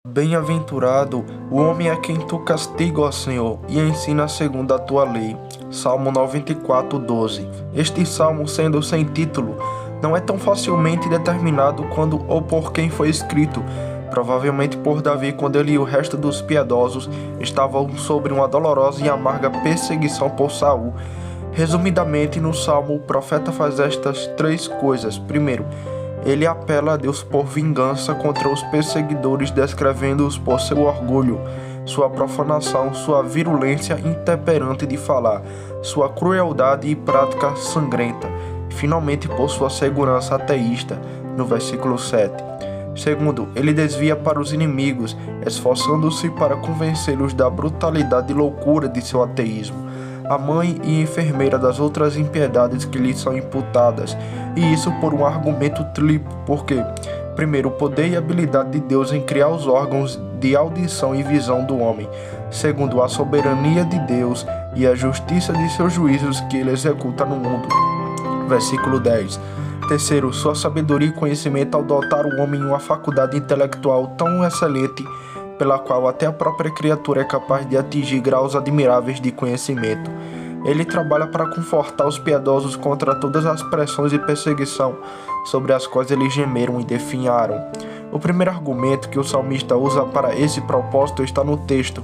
Bem-aventurado o homem a quem tu castiga, ó Senhor, e ensina segundo a tua lei. Salmo 94:12. Este salmo, sendo sem título, não é tão facilmente determinado quando ou por quem foi escrito, provavelmente por Davi, quando ele e o resto dos piedosos estavam sobre uma dolorosa e amarga perseguição por Saul. Resumidamente, no salmo, o profeta faz estas três coisas. Primeiro, ele apela a Deus por vingança contra os perseguidores, descrevendo-os por seu orgulho, sua profanação, sua virulência intemperante de falar, sua crueldade e prática sangrenta, e finalmente por sua segurança ateísta, no versículo 7. Segundo, ele desvia para os inimigos, esforçando-se para convencê-los da brutalidade e loucura de seu ateísmo, a mãe e enfermeira das outras impiedades que lhes são imputadas, e isso por um argumento triplo, porque, primeiro, o poder e a habilidade de Deus em criar os órgãos de audição e visão do homem; segundo, a soberania de Deus e a justiça de seus juízos que ele executa no mundo. Versículo 10. Terceiro, sua sabedoria e conhecimento ao dotar o homem em uma faculdade intelectual tão excelente, pela qual até a própria criatura é capaz de atingir graus admiráveis de conhecimento. Ele trabalha para confortar os piedosos contra todas as pressões e perseguição sobre as quais eles gemeram e definharam. O primeiro argumento que o salmista usa para esse propósito está no texto: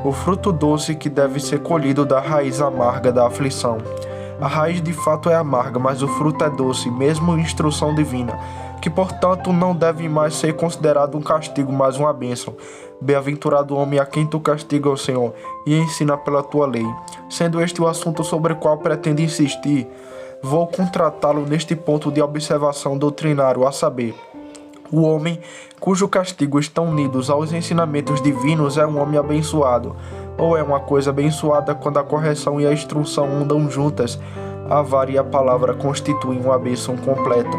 o fruto doce que deve ser colhido da raiz amarga da aflição. A raiz de fato é amarga, mas o fruto é doce, mesmo instrução divina, que portanto não deve mais ser considerado um castigo, mas uma bênção. Bem-aventurado o homem a quem tu castiga, ó Senhor, e ensina pela tua lei. Sendo este o assunto sobre o qual pretendo insistir, vou contratá-lo neste ponto de observação doutrinário, a saber, o homem cujo castigo estão unidos aos ensinamentos divinos é um homem abençoado, ou é uma coisa abençoada quando a correção e a instrução andam juntas. A vara e a palavra constituem uma bênção completa.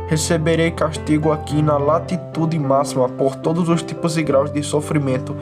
Receberei castigo aqui na latitude máxima por todos os tipos e graus de sofrimento,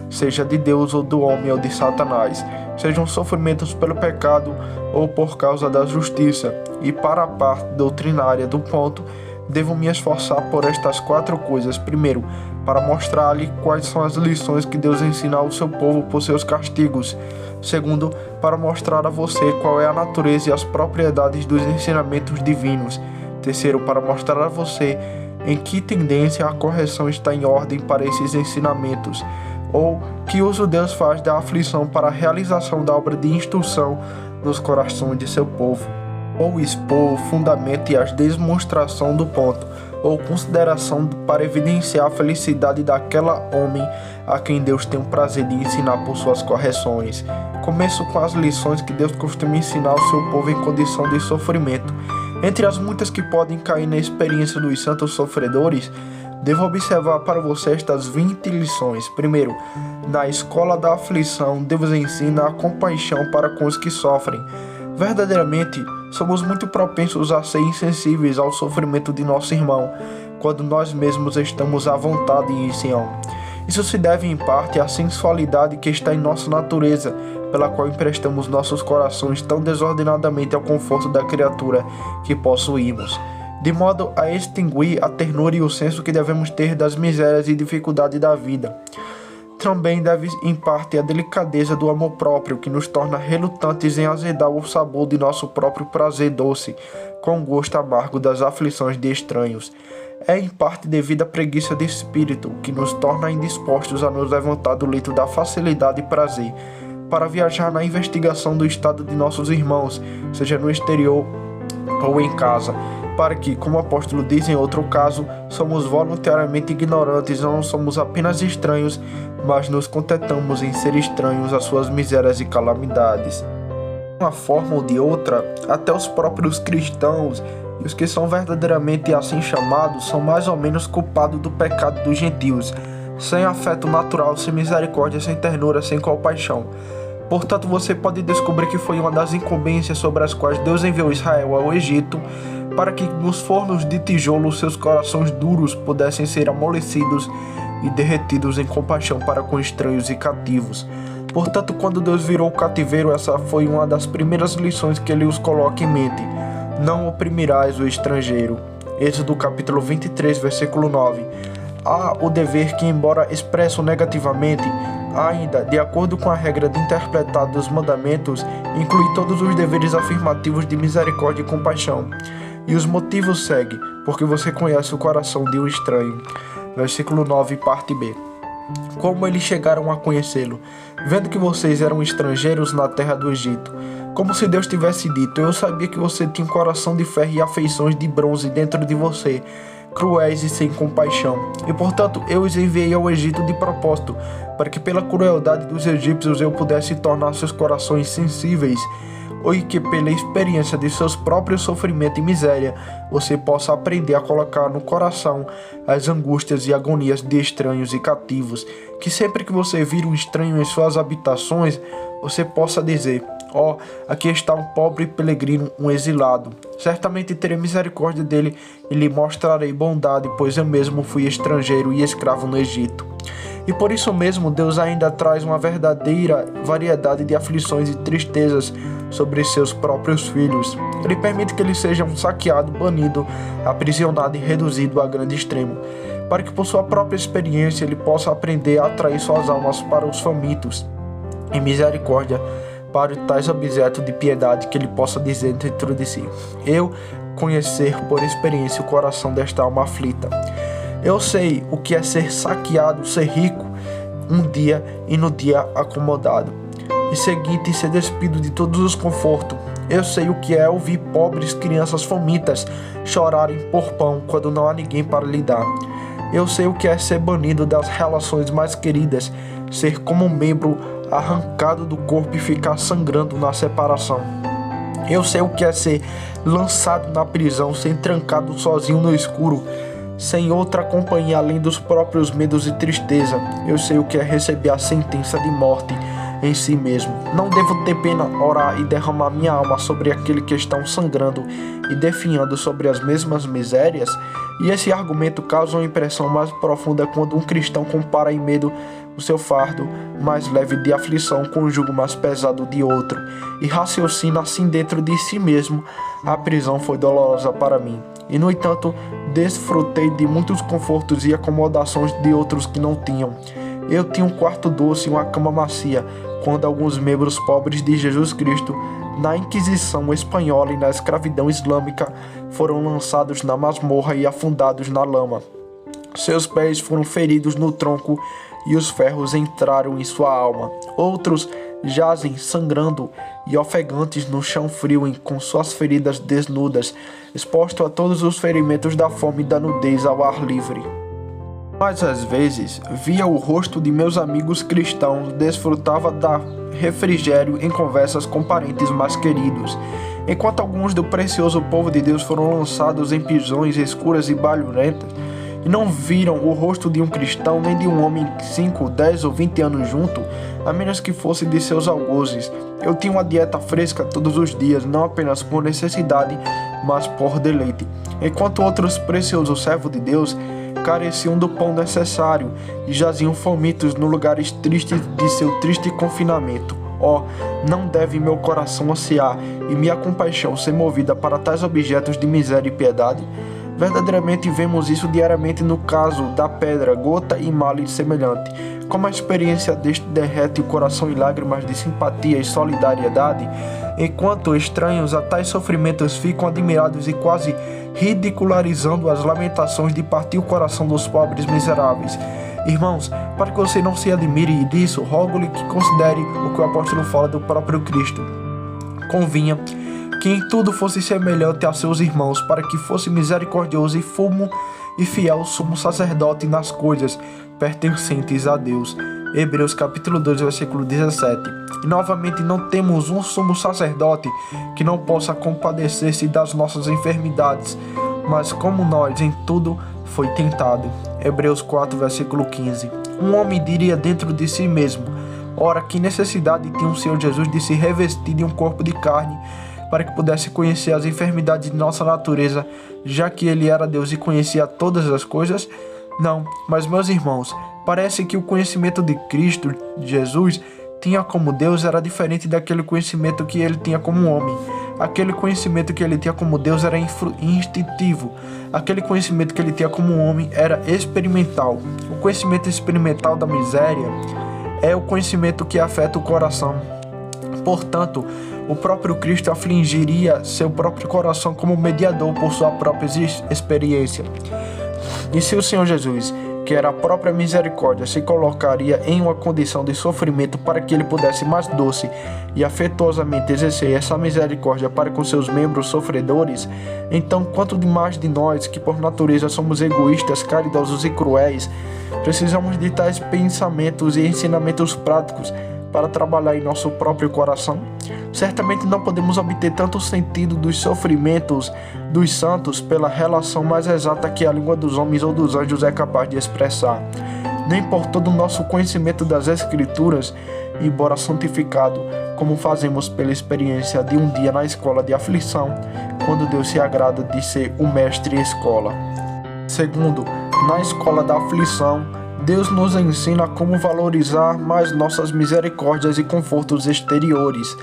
seja de Deus ou do homem ou de Satanás, sejam sofrimentos pelo pecado ou por causa da justiça. E para a parte doutrinária do ponto, devo me esforçar por estas quatro coisas. Primeiro, para mostrar-lhe quais são as lições que Deus ensina ao seu povo por seus castigos. Segundo, para mostrar a você qual é a natureza e as propriedades dos ensinamentos divinos. Terceiro, para mostrar a você em que tendência a correção está em ordem para esses ensinamentos, ou que uso Deus faz da aflição para a realização da obra de instrução nos corações de seu povo, ou expor o fundamento e a demonstração do ponto, ou consideração para evidenciar a felicidade daquela homem a quem Deus tem o prazer de ensinar por suas correções. Começo com as lições que Deus costuma ensinar ao seu povo em condição de sofrimento. Entre as muitas que podem cair na experiência dos santos sofredores, devo observar para você estas 20 lições. Primeiro, na escola da aflição, Deus ensina a compaixão para com os que sofrem. Verdadeiramente, somos muito propensos a ser insensíveis ao sofrimento de nosso irmão, quando nós mesmos estamos à vontade em Sião. Isso se deve em parte à sensualidade que está em nossa natureza, pela qual emprestamos nossos corações tão desordenadamente ao conforto da criatura que possuímos, de modo a extinguir a ternura e o senso que devemos ter das misérias e dificuldades da vida. Também deve em parte a delicadeza do amor próprio, que nos torna relutantes em azedar o sabor de nosso próprio prazer doce, com o gosto amargo das aflições de estranhos. É em parte devido à preguiça de espírito, que nos torna indispostos a nos levantar do leito da facilidade e prazer, para viajar na investigação do estado de nossos irmãos, seja no exterior ou em casa, para que, como o apóstolo diz em outro caso, somos voluntariamente ignorantes, não somos apenas estranhos, mas nos contentamos em ser estranhos às suas misérias e calamidades. De uma forma ou de outra, até os próprios cristãos e os que são verdadeiramente assim chamados são mais ou menos culpados do pecado dos gentios, sem afeto natural, sem misericórdia, sem ternura, sem compaixão. Portanto, você pode descobrir que foi uma das incumbências sobre as quais Deus enviou Israel ao Egito, para que nos fornos de tijolo seus corações duros pudessem ser amolecidos e derretidos em compaixão para com estranhos e cativos. Portanto, quando Deus virou o cativeiro, essa foi uma das primeiras lições que ele os coloca em mente: não oprimirás o estrangeiro. Êxodo capítulo 23, versículo 9. há o dever que, embora expresso negativamente, ainda, de acordo com a regra de interpretar dos mandamentos, inclui todos os deveres afirmativos de misericórdia e compaixão. E os motivos segue, porque você conhece o coração de um estranho. Versículo 9, parte B. Como eles chegaram a conhecê-lo, vendo que vocês eram estrangeiros na terra do Egito. Como se Deus tivesse dito: eu sabia que você tinha um coração de ferro e afeições de bronze dentro de você, cruéis e sem compaixão. E portanto eu os enviei ao Egito de propósito, para que pela crueldade dos egípcios eu pudesse tornar seus corações sensíveis, ou que pela experiência de seus próprios sofrimentos e miséria, você possa aprender a colocar no coração as angústias e agonias de estranhos e cativos, que sempre que você vir um estranho em suas habitações, você possa dizer: ó, aqui está um pobre peregrino, um exilado. Certamente terei misericórdia dele e lhe mostrarei bondade, pois eu mesmo fui estrangeiro e escravo no Egito. E por isso mesmo Deus ainda traz uma verdadeira variedade de aflições e tristezas sobre seus próprios filhos. Ele permite que eles sejam saqueados, banidos, aprisionados e reduzidos a grande extremo, para que por sua própria experiência ele possa aprender a atrair suas almas para os famintos, em misericórdia para tais objetos de piedade, que ele possa dizer dentro de si: eu conhecer por experiência o coração desta alma aflita. Eu sei o que é ser saqueado, ser rico um dia e no dia acomodado, e seguinte ser despido de todos os confortos. Eu sei o que é ouvir pobres crianças famintas chorarem por pão quando não há ninguém para lhe dar. Eu sei o que é ser banido das relações mais queridas, ser como um membro arrancado do corpo e ficar sangrando na separação. Eu sei o que é ser lançado na prisão, ser trancado sozinho no escuro, sem outra companhia além dos próprios medos e tristeza. Eu sei o que é receber a sentença de morte em si mesmo. Não devo ter pena orar e derramar minha alma sobre aquele que estão sangrando e definhando sobre as mesmas misérias? E esse argumento causa uma impressão mais profunda quando um cristão compara em medo o seu fardo mais leve de aflição com o jugo mais pesado de outro, e raciocina assim dentro de si mesmo: a prisão foi dolorosa para mim, e no entanto desfrutei de muitos confortos e acomodações de outros que não tinham. Eu tinha um quarto doce e uma cama macia, quando alguns membros pobres de Jesus Cristo, na Inquisição espanhola e na escravidão islâmica, foram lançados na masmorra e afundados na lama. Seus pés foram feridos no tronco e os ferros entraram em sua alma. Outros jazem sangrando e ofegantes no chão frio com suas feridas desnudas, exposto a todos os ferimentos da fome e da nudez ao ar livre. Mas às vezes via o rosto de meus amigos cristãos, desfrutava da refrigério em conversas com parentes mais queridos, enquanto alguns do precioso povo de Deus foram lançados em prisões escuras e barulhentas, e não viram o rosto de um cristão nem de um homem 5, 10 ou 20 anos junto, a menos que fosse de seus algozes. Eu tinha uma dieta fresca todos os dias, não apenas por necessidade, mas por deleite, enquanto outros preciosos servos de Deus careciam do pão necessário e jaziam famintos nos lugares tristes de seu triste confinamento. Ó, não deve meu coração ansiar e minha compaixão ser movida para tais objetos de miséria e piedade? Verdadeiramente vemos isso diariamente no caso da pedra, gota e malha semelhante. Como a experiência deste derrete o coração em lágrimas de simpatia e solidariedade, enquanto estranhos a tais sofrimentos ficam admirados e quase ridicularizando as lamentações de partir o coração dos pobres miseráveis. Irmãos, para que você não se admire disso, rogo-lhe que considere o que o apóstolo fala do próprio Cristo. Convinha que em tudo fosse semelhante a seus irmãos, para que fosse misericordioso e fiel sumo sacerdote nas coisas pertencentes a Deus. Hebreus capítulo 2, versículo 17. E novamente não temos um sumo sacerdote que não possa compadecer-se das nossas enfermidades, mas como nós em tudo foi tentado. Hebreus 4, versículo 15. Um homem diria dentro de si mesmo: ora, que necessidade tinha o Senhor Jesus de se revestir de um corpo de carne, para que pudesse conhecer as enfermidades de nossa natureza, já que ele era Deus e conhecia todas as coisas? Não, mas meus irmãos, parece que o conhecimento de Cristo, Jesus, tinha como Deus era diferente daquele conhecimento que ele tinha como homem. Aquele conhecimento que ele tinha como Deus era instintivo. Aquele conhecimento que ele tinha como homem era experimental. O conhecimento experimental da miséria é o conhecimento que afeta o coração. Portanto, o próprio Cristo afligiria seu próprio coração como mediador por sua própria experiência. E se o Senhor Jesus, que era a própria misericórdia, se colocaria em uma condição de sofrimento para que ele pudesse mais doce e afetuosamente exercer essa misericórdia para com seus membros sofredores, então quanto mais de nós, que por natureza somos egoístas, caridosos e cruéis, precisamos de tais pensamentos e ensinamentos práticos para trabalhar em nosso próprio coração? Certamente não podemos obter tanto sentido dos sofrimentos dos santos pela relação mais exata que a língua dos homens ou dos anjos é capaz de expressar, nem por todo o nosso conhecimento das Escrituras, embora santificado, como fazemos pela experiência de um dia na escola de aflição, quando Deus se agrada de ser o mestre escola. Segundo, na escola da aflição, Deus nos ensina como valorizar mais nossas misericórdias e confortos exteriores,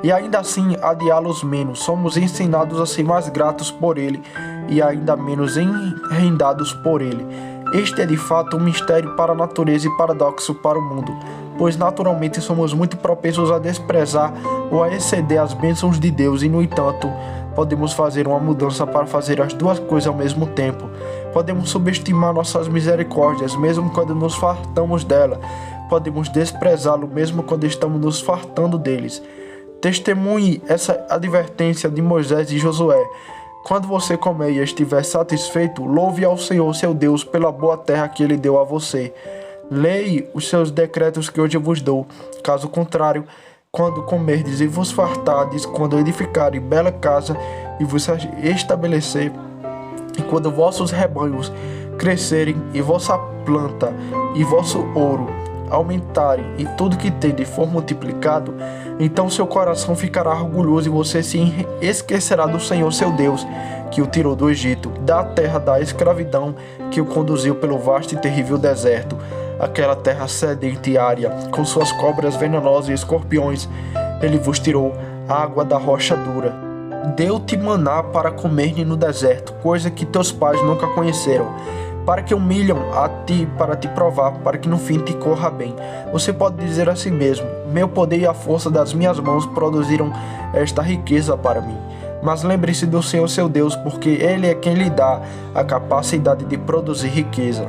e ainda assim adiá-los menos. Somos ensinados a ser mais gratos por Ele e ainda menos enrendados por Ele. Este é de fato um mistério para a natureza e paradoxo para o mundo, pois naturalmente somos muito propensos a desprezar ou a exceder as bênçãos de Deus e, no entanto, podemos fazer uma mudança para fazer as duas coisas ao mesmo tempo. Podemos subestimar nossas misericórdias, mesmo quando nos fartamos dela. Podemos desprezá-lo, mesmo quando estamos nos fartando deles. Testemunhe essa advertência de Moisés e Josué. Quando você comer e estiver satisfeito, louve ao Senhor seu Deus pela boa terra que Ele deu a você. Leia os seus decretos que hoje vos dou. Caso contrário, quando comerdes e vos fartardes, quando edificarem bela casa e vos estabelecer, e quando vossos rebanhos crescerem, e vossa planta e vosso ouro aumentarem, e tudo que tendes for multiplicado, então seu coração ficará orgulhoso e você se esquecerá do Senhor seu Deus, que o tirou do Egito, da terra da escravidão, que o conduziu pelo vasto e terrível deserto, aquela terra sedenta e árida, com suas cobras venenosas e escorpiões. Ele vos tirou a água da rocha dura. Deu-te maná para comer no deserto, coisa que teus pais nunca conheceram, para que humilham a ti, para te provar, para que no fim te corra bem. Você pode dizer a si mesmo: meu poder e a força das minhas mãos produziram esta riqueza para mim. Mas lembre-se do Senhor seu Deus, porque Ele é quem lhe dá a capacidade de produzir riqueza.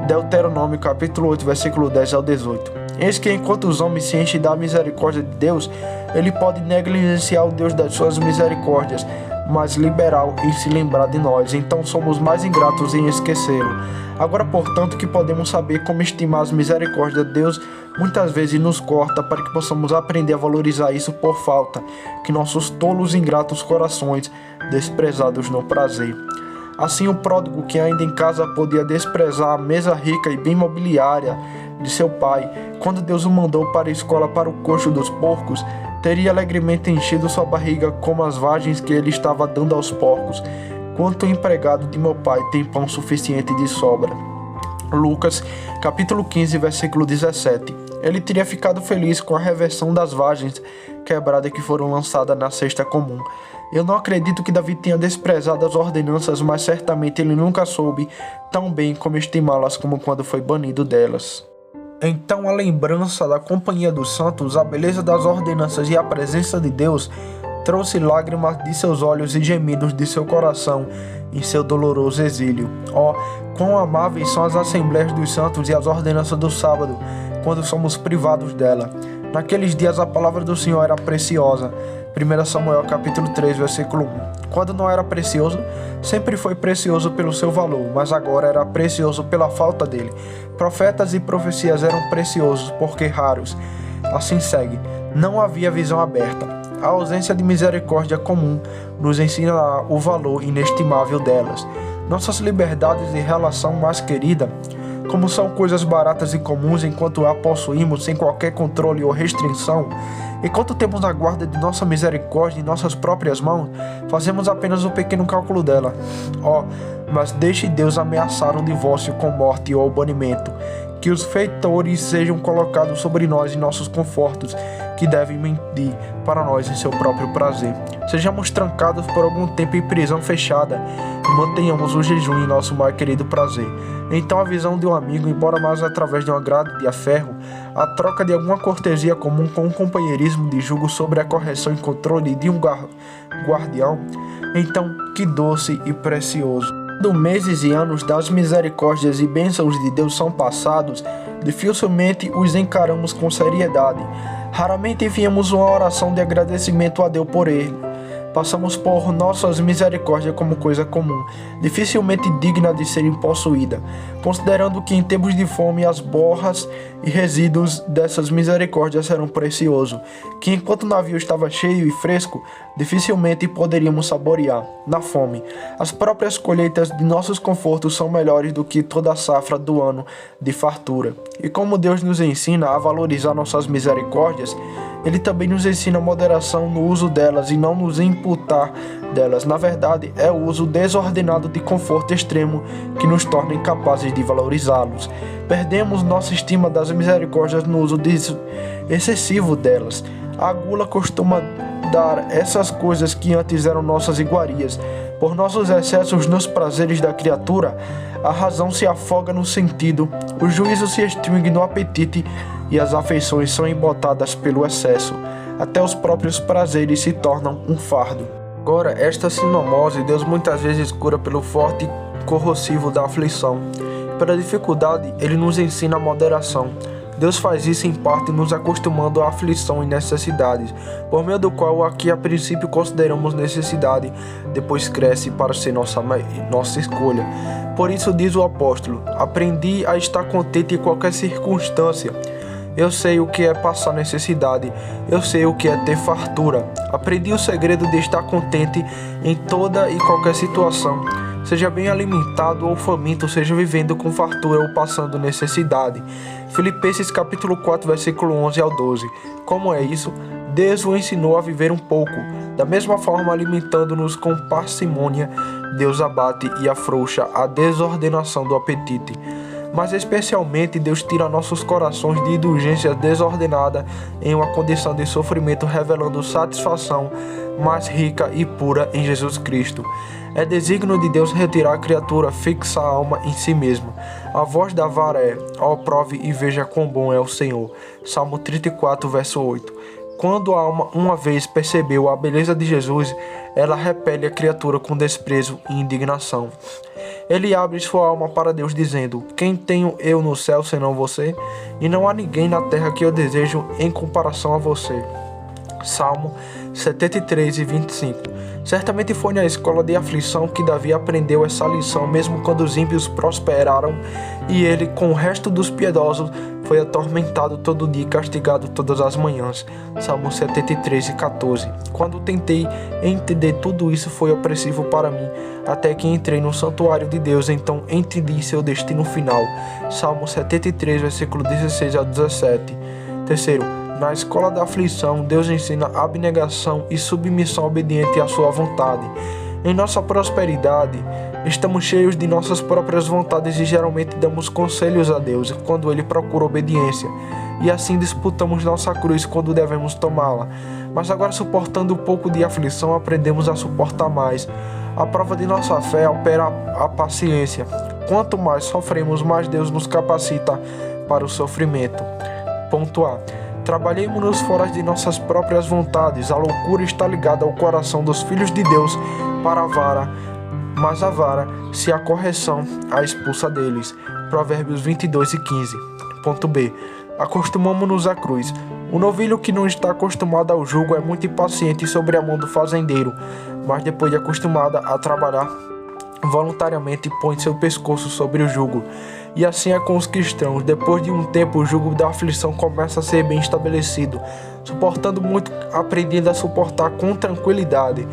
Deuteronômio capítulo 8, versículo 10 ao 18. Eis que enquanto os homens se enchem da misericórdia de Deus, Ele pode negligenciar o Deus das suas misericórdias, mas liberal em se lembrar de nós, então somos mais ingratos em esquecê-lo. Agora, portanto, que podemos saber como estimar as misericórdias de Deus, muitas vezes nos corta para que possamos aprender a valorizar isso por falta, que nossos tolos e ingratos corações desprezados no prazer. Assim, o pródigo que ainda em casa podia desprezar a mesa rica e bem mobiliária de seu pai, quando Deus o mandou para a escola para o coxo dos porcos, teria alegremente enchido sua barriga como as vagens que ele estava dando aos porcos. Quanto o empregado de meu pai tem pão suficiente de sobra. Lucas, capítulo 15, versículo 17. Ele teria ficado feliz com a reversão das vagens quebradas que foram lançadas na cesta comum. Eu não acredito que Davi tenha desprezado as ordenanças, mas certamente ele nunca soube tão bem como estimá-las como quando foi banido delas. Então a lembrança da companhia dos santos, a beleza das ordenanças e a presença de Deus trouxe lágrimas de seus olhos e gemidos de seu coração em seu doloroso exílio. Quão amáveis são as assembleias dos santos e as ordenanças do sábado, quando somos privados dela. Naqueles dias a palavra do Senhor era preciosa. 1 Samuel capítulo 3, versículo 1. Quando não era precioso, sempre foi precioso pelo seu valor, mas agora era precioso pela falta dele. Profetas e profecias eram preciosos, porque raros. Assim segue. Não havia visão aberta. A ausência de misericórdia comum nos ensina o valor inestimável delas. Nossas liberdades de relação mais querida, como são coisas baratas e comuns enquanto a possuímos sem qualquer controle ou restrição, enquanto temos a guarda de nossa misericórdia em nossas próprias mãos, fazemos apenas um pequeno cálculo dela. Mas deixe Deus ameaçar um divórcio com morte ou banimento, que os feitores sejam colocados sobre nós e nossos confortos, que devem medir para nós em seu próprio prazer. Sejamos trancados por algum tempo em prisão fechada e mantenhamos o jejum em nosso mais querido prazer. Então a visão de um amigo, embora mais através de um agrado de aferro, a troca de alguma cortesia comum com um companheirismo de jugo sobre a correção e controle de um guardião, então que doce e precioso. Quando meses e anos das misericórdias e bênçãos de Deus são passados, dificilmente os encaramos com seriedade. Raramente enviamos uma oração de agradecimento a Deus por ele. Passamos por nossas misericórdias como coisa comum, dificilmente digna de serem possuída, considerando que em tempos de fome as borras e resíduos dessas misericórdias eram preciosos, que enquanto o navio estava cheio e fresco, dificilmente poderíamos saborear, na fome. As próprias colheitas de nossos confortos são melhores do que toda a safra do ano de fartura. E como Deus nos ensina a valorizar nossas misericórdias, Ele também nos ensina moderação no uso delas e não nos imputar delas. Na verdade, é o uso desordenado de conforto extremo que nos torna incapazes de valorizá-los. Perdemos nossa estima das misericórdias no uso excessivo delas. A gula costuma dar essas coisas que antes eram nossas iguarias. Por nossos excessos nos prazeres da criatura, a razão se afoga no sentido, o juízo se extingue no apetite e as afeições são embotadas pelo excesso. Até os próprios prazeres se tornam um fardo. Agora, esta sinomose Deus muitas vezes cura pelo forte corrosivo da aflição. Pela dificuldade, Ele nos ensina a moderação. Deus faz isso em parte nos acostumando à aflição e necessidades, por meio do qual aqui a princípio consideramos necessidade, depois cresce para ser nossa escolha. Por isso diz o apóstolo: aprendi a estar contente em qualquer circunstância. Eu sei o que é passar necessidade, eu sei o que é ter fartura. Aprendi o segredo de estar contente em toda e qualquer situação. Seja bem alimentado ou faminto, seja vivendo com fartura ou passando necessidade. Filipenses capítulo 4, versículo 11 ao 12. Como é isso? Deus o ensinou a viver um pouco. Da mesma forma, alimentando-nos com parcimônia, Deus abate e afrouxa a desordenação do apetite. Mas especialmente Deus tira nossos corações de indulgência desordenada em uma condição de sofrimento, revelando satisfação mais rica e pura em Jesus Cristo. É desígnio de Deus retirar a criatura, fixar a alma em si mesma. A voz da vara é: ó, prove e veja quão bom é o Senhor. Salmo 34, verso 8. Quando a alma uma vez percebeu a beleza de Jesus, ela repele a criatura com desprezo e indignação. Ele abre sua alma para Deus, dizendo: quem tenho eu no céu senão você? E não há ninguém na terra que eu desejo em comparação a você. Salmo 73 e 25. Certamente foi na escola de aflição que Davi aprendeu essa lição, mesmo quando os ímpios prosperaram e ele, com o resto dos piedosos, foi atormentado todo dia e castigado todas as manhãs. Salmo 73 e 14. Quando tentei entender tudo isso, foi opressivo para mim, até que entrei no santuário de Deus, então entendi seu destino final. Salmo 73, versículo 16 ao 17. Terceiro, na escola da aflição, Deus ensina abnegação e submissão obediente à sua vontade. Em nossa prosperidade, estamos cheios de nossas próprias vontades e geralmente damos conselhos a Deus quando Ele procura obediência. E assim disputamos nossa cruz quando devemos tomá-la. Mas agora, suportando um pouco de aflição, aprendemos a suportar mais. A prova de nossa fé opera a paciência. Quanto mais sofremos, mais Deus nos capacita para o sofrimento. Ponto A. Trabalhemos-nos fora de nossas próprias vontades. A loucura está ligada ao coração dos filhos de Deus para a vara, mas a vara, se a correção, a expulsa deles. Provérbios 22 e 15. Ponto B. Acostumamo-nos à cruz. O novilho que não está acostumado ao jugo é muito impaciente sobre a mão do fazendeiro, mas depois de acostumada a trabalhar, voluntariamente põe seu pescoço sobre o jugo. E assim é com os cristãos. Depois de um tempo, o jugo da aflição começa a ser bem estabelecido. Suportando muito, aprendendo a suportar com tranquilidade.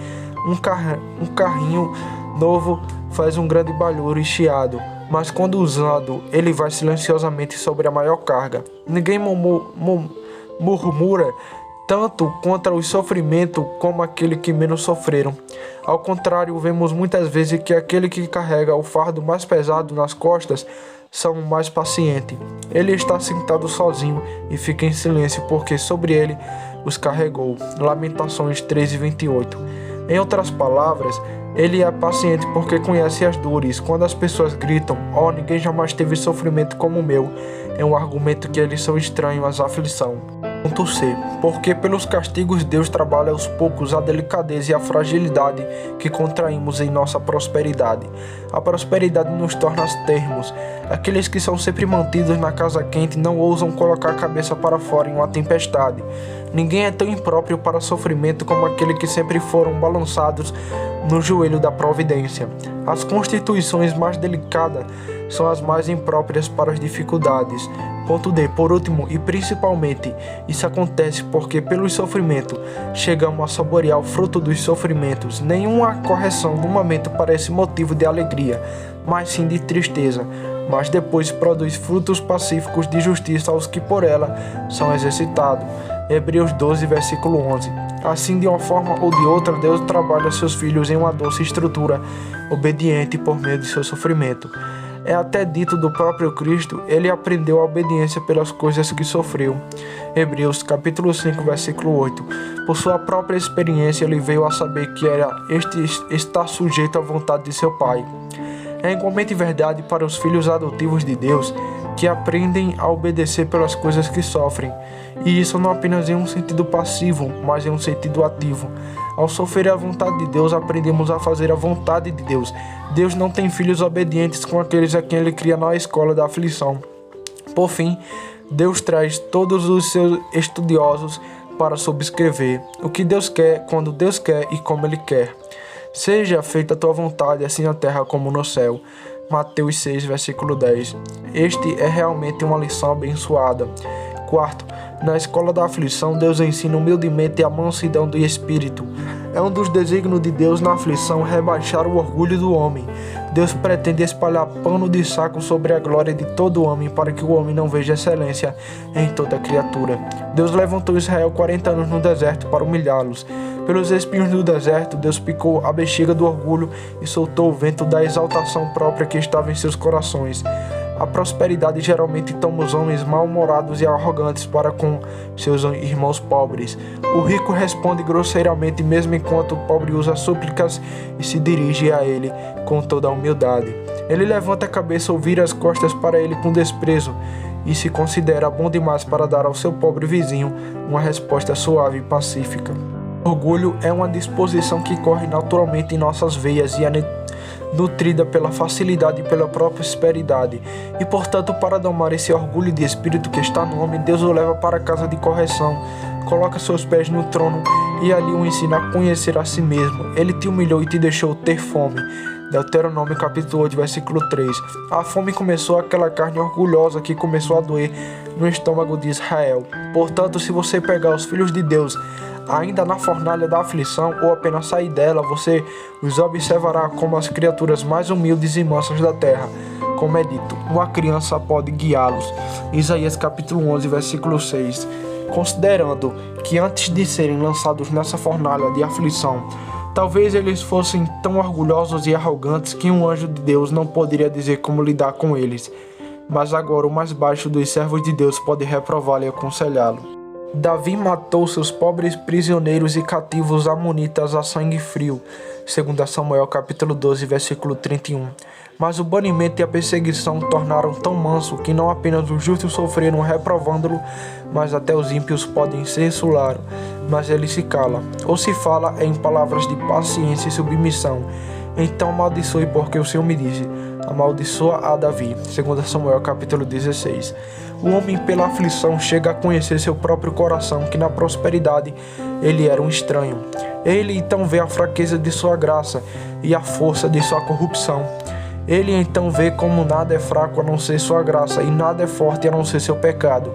Um carrinho novo faz um grande barulho e chiado, mas quando usado, ele vai silenciosamente sobre a maior carga. Ninguém murmura tanto contra o sofrimento como aquele que menos sofreram. Ao contrário, vemos muitas vezes que aquele que carrega o fardo mais pesado nas costas são mais pacientes. Ele está sentado sozinho e fica em silêncio, porque sobre ele os carregou. Lamentações 13:28. Em outras palavras, ele é paciente porque conhece as dores. Quando as pessoas gritam, ninguém jamais teve sofrimento como o meu, é um argumento que eles são estranhos à aflição. Ponto C. Porque pelos castigos Deus trabalha aos poucos a delicadeza e a fragilidade que contraímos em nossa prosperidade. A prosperidade nos torna termos. Aqueles que são sempre mantidos na casa quente não ousam colocar a cabeça para fora em uma tempestade. Ninguém é tão impróprio para sofrimento como aquele que sempre foram balançados no joelho da providência. As constituições mais delicadas são as mais impróprias para as dificuldades. Ponto D. Por último e principalmente, isso acontece porque pelo sofrimento chegamos a saborear o fruto dos sofrimentos. Nenhuma correção no momento parece motivo de alegria, mas sim de tristeza. Mas depois produz frutos pacíficos de justiça aos que por ela são exercitados. Hebreus 12, versículo 11. Assim, de uma forma ou de outra, Deus trabalha seus filhos em uma doce estrutura obediente por meio de seu sofrimento. É até dito do próprio Cristo, ele aprendeu a obediência pelas coisas que sofreu. Hebreus capítulo 5, versículo 8. Por sua própria experiência, ele veio a saber que era estar sujeito à vontade de seu Pai. É igualmente verdade para os filhos adotivos de Deus, que aprendem a obedecer pelas coisas que sofrem. E isso não apenas em um sentido passivo, mas em um sentido ativo. Ao sofrer a vontade de Deus, aprendemos a fazer a vontade de Deus. Deus não tem filhos obedientes com aqueles a quem ele cria na escola da aflição. Por fim, Deus traz todos os seus estudiosos para subscrever o que Deus quer, quando Deus quer e como ele quer. Seja feita a tua vontade, assim na terra como no céu. Mateus 6, versículo 10. Este é realmente uma lição abençoada. Quarto, na escola da aflição, Deus ensina humildemente a mansidão do espírito. É um dos desígnios de Deus na aflição rebaixar o orgulho do homem. Deus pretende espalhar pano de saco sobre a glória de todo homem para que o homem não veja excelência em toda criatura. Deus levantou Israel 40 anos no deserto para humilhá-los. Pelos espinhos do deserto, Deus picou a bexiga do orgulho e soltou o vento da exaltação própria que estava em seus corações. A prosperidade geralmente toma os homens mal-humorados e arrogantes para com seus irmãos pobres. O rico responde grosseiramente mesmo enquanto o pobre usa súplicas e se dirige a ele com toda a humildade. Ele levanta a cabeça ou vira as costas para ele com desprezo e se considera bom demais para dar ao seu pobre vizinho uma resposta suave e pacífica. Orgulho é uma disposição que corre naturalmente em nossas veias e é nutrida pela facilidade e pela prosperidade. E portanto, para domar esse orgulho de espírito que está no homem, Deus o leva para a casa de correção, coloca seus pés no trono e ali o ensina a conhecer a si mesmo. Ele te humilhou e te deixou ter fome. Deuteronômio capítulo 8, versículo 3. A fome começou aquela carne orgulhosa que começou a doer no estômago de Israel. Portanto, se você pegar os filhos de Deus ainda na fornalha da aflição ou apenas sair dela, você os observará como as criaturas mais humildes e mansas da terra. Como é dito, uma criança pode guiá-los. Isaías capítulo 11, versículo 6. Considerando que antes de serem lançados nessa fornalha de aflição, talvez eles fossem tão orgulhosos e arrogantes que um anjo de Deus não poderia dizer como lidar com eles. Mas agora o mais baixo dos servos de Deus pode reprová-lo e aconselhá-lo. Davi matou seus pobres prisioneiros e cativos amonitas a sangue frio, 2 Samuel capítulo 12, versículo 31. Mas o banimento e a perseguição tornaram tão manso que não apenas os justos sofreram reprovando-lo, mas até os ímpios podem censurá-lo. Mas ele se cala, ou se fala em palavras de paciência e submissão. Então amaldiçoe porque o Senhor me disse, amaldiçoa a Davi, 2 Samuel capítulo 16. O homem pela aflição chega a conhecer seu próprio coração, que na prosperidade ele era um estranho. Ele então vê a fraqueza de sua graça e a força de sua corrupção. Ele então vê como nada é fraco a não ser sua graça e nada é forte a não ser seu pecado.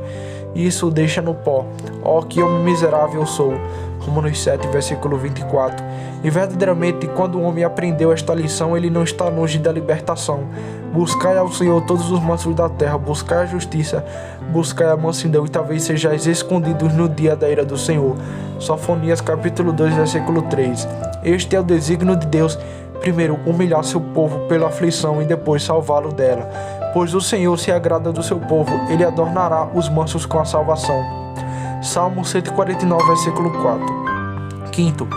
Isso o deixa no pó. Ó, que homem miserável eu sou. Romanos 7, versículo 24. E verdadeiramente, quando o homem aprendeu esta lição, ele não está longe da libertação. Buscai ao Senhor todos os mansos da terra, buscai a justiça, buscai a mansidão e talvez sejais escondidos no dia da ira do Senhor. Sofonias capítulo 2, versículo 3. Este é o desígnio de Deus, primeiro humilhar seu povo pela aflição e depois salvá-lo dela. pois o Senhor se agrada do seu povo, ele adornará os mansos com a salvação. Salmo 149, versículo 4. Quinto,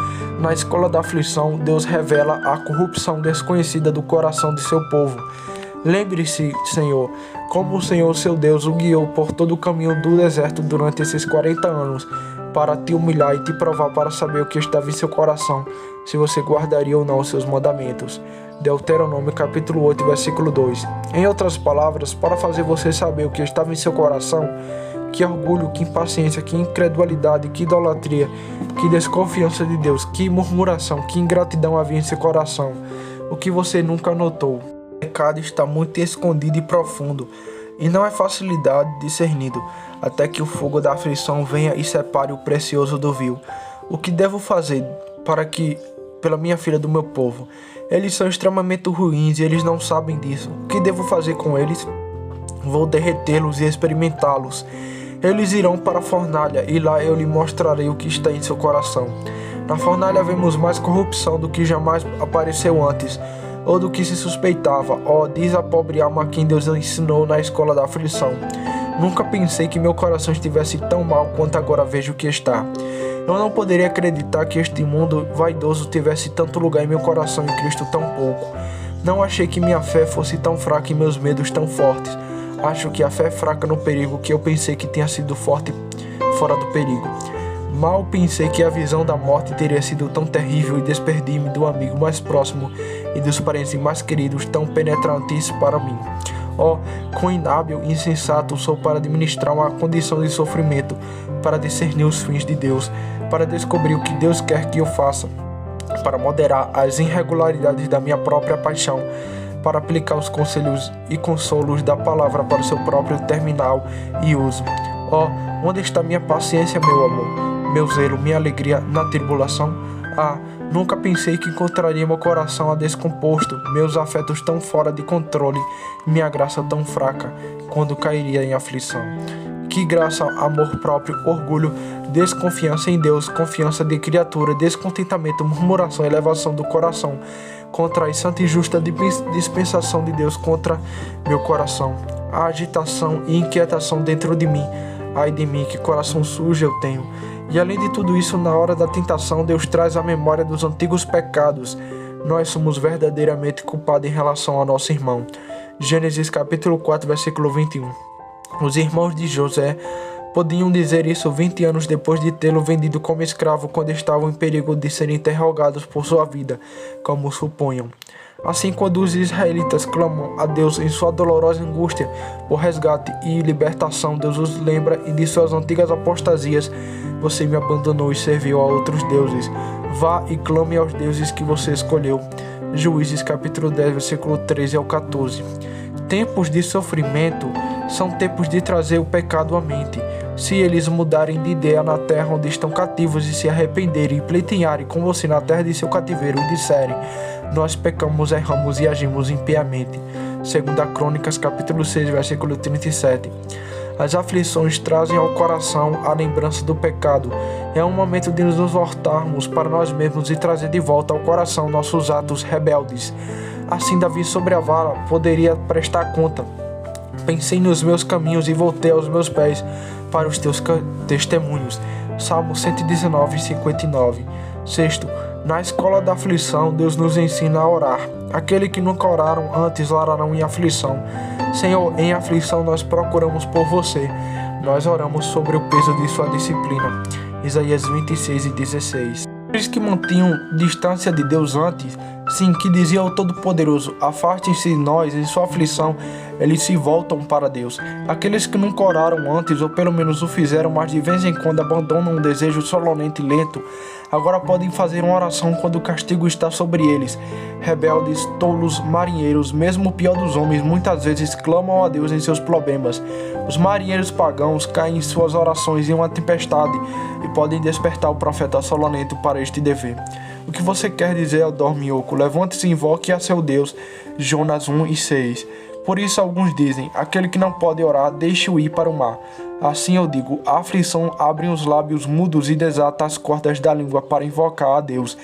na escola da aflição, Deus revela a corrupção desconhecida do coração de seu povo. Lembre-se, Senhor, como o Senhor, seu Deus, o guiou por todo o caminho do deserto durante esses 40 anos, para te humilhar e te provar para saber o que estava em seu coração, se você guardaria ou não os seus mandamentos. Deuteronômio capítulo 8, versículo 2. Em outras palavras, para fazer você saber o que estava em seu coração, que orgulho, que impaciência, que incredulidade, que idolatria, que desconfiança de Deus, que murmuração, que ingratidão havia em seu coração, o que você nunca notou. O pecado está muito escondido e profundo, e não é facilidade discernido, até que o fogo da aflição venha e separe o precioso do vil. O que devo fazer pela minha filha do meu povo? Eles são extremamente ruins e eles não sabem disso. O que devo fazer com eles? Vou derretê-los e experimentá-los. Eles irão para a fornalha e lá eu lhe mostrarei o que está em seu coração. Na fornalha vemos mais corrupção do que jamais apareceu antes, ou do que se suspeitava. Diz a pobre alma a quem Deus ensinou na escola da aflição. Nunca pensei que meu coração estivesse tão mal quanto agora vejo que está. Eu não poderia acreditar que este mundo vaidoso tivesse tanto lugar em meu coração e Cristo tão pouco. Não achei que minha fé fosse tão fraca e meus medos tão fortes. Acho que a fé é fraca no perigo que eu pensei que tinha sido forte fora do perigo. Mal pensei que a visão da morte teria sido tão terrível e desperdi-me do amigo mais próximo e dos parentes mais queridos tão penetrantes para mim. Quão inábil e insensato sou para administrar uma condição de sofrimento, para discernir os fins de Deus, para descobrir o que Deus quer que eu faça, para moderar as irregularidades da minha própria paixão, para aplicar os conselhos e consolos da palavra para o seu próprio terminal e uso. Onde está minha paciência, meu amor, meu zelo, minha alegria na tribulação? Nunca pensei que encontraria meu coração descomposto, meus afetos tão fora de controle, minha graça tão fraca, quando cairia em aflição. Que graça, amor próprio, orgulho, desconfiança em Deus, confiança de criatura, descontentamento, murmuração, elevação do coração, contra a santa e justa dispensação de Deus contra meu coração. A agitação e inquietação dentro de mim. Ai de mim, que coração sujo eu tenho. E além de tudo isso, na hora da tentação, Deus traz a memória dos antigos pecados. Nós somos verdadeiramente culpados em relação ao nosso irmão. Gênesis capítulo 4, versículo 21. Os irmãos de José podiam dizer isso 20 anos depois de tê-lo vendido como escravo, quando estavam em perigo de serem interrogados por sua vida, como suponham. Assim, quando os israelitas clamam a Deus em sua dolorosa angústia por resgate e libertação, Deus os lembra e de suas antigas apostasias. Você me abandonou e serviu a outros deuses. Vá e clame aos deuses que você escolheu. Juízes capítulo 10, versículo 13 ao 14. Tempos de sofrimento são tempos de trazer o pecado à mente. Se eles mudarem de ideia na terra onde estão cativos e se arrependerem e pleitearem com você na terra de seu cativeiro e disserem: nós pecamos, erramos e agimos impiamente. 2 Crônicas capítulo 6, versículo 37. As aflições trazem ao coração a lembrança do pecado. É um momento de nos voltarmos para nós mesmos e trazer de volta ao coração nossos atos rebeldes. Assim, Davi sobre a vara poderia prestar conta. Pensei nos meus caminhos e voltei aos meus pés para os teus testemunhos. Salmo 119, 59. Sexto, na escola da aflição, Deus nos ensina a orar. Aquele que nunca oraram antes orarão em aflição. Senhor, em aflição nós procuramos por você. Nós oramos sobre o peso de sua disciplina. Isaías 26 e 16. Aqueles que mantinham distância de Deus antes, sim, que dizia ao Todo-Poderoso: afastem-se de nós, em sua aflição, eles se voltam para Deus. Aqueles que nunca oraram antes, ou pelo menos o fizeram, mas de vez em quando abandonam um desejo solonente e lento, agora podem fazer uma oração quando o castigo está sobre eles. Rebeldes, tolos, marinheiros, mesmo o pior dos homens, muitas vezes clamam a Deus em seus problemas. Os marinheiros pagãos caem em suas orações em uma tempestade e podem despertar o profeta solonento para este dever. O que você quer dizer ao dorminhoco? Levante-se e invoque a seu Deus. Jonas 1 e 6. Por isso alguns dizem: aquele que não pode orar, deixe-o ir para o mar. Assim eu digo: a aflição abre os lábios mudos e desata as cordas da língua para invocar a Deus.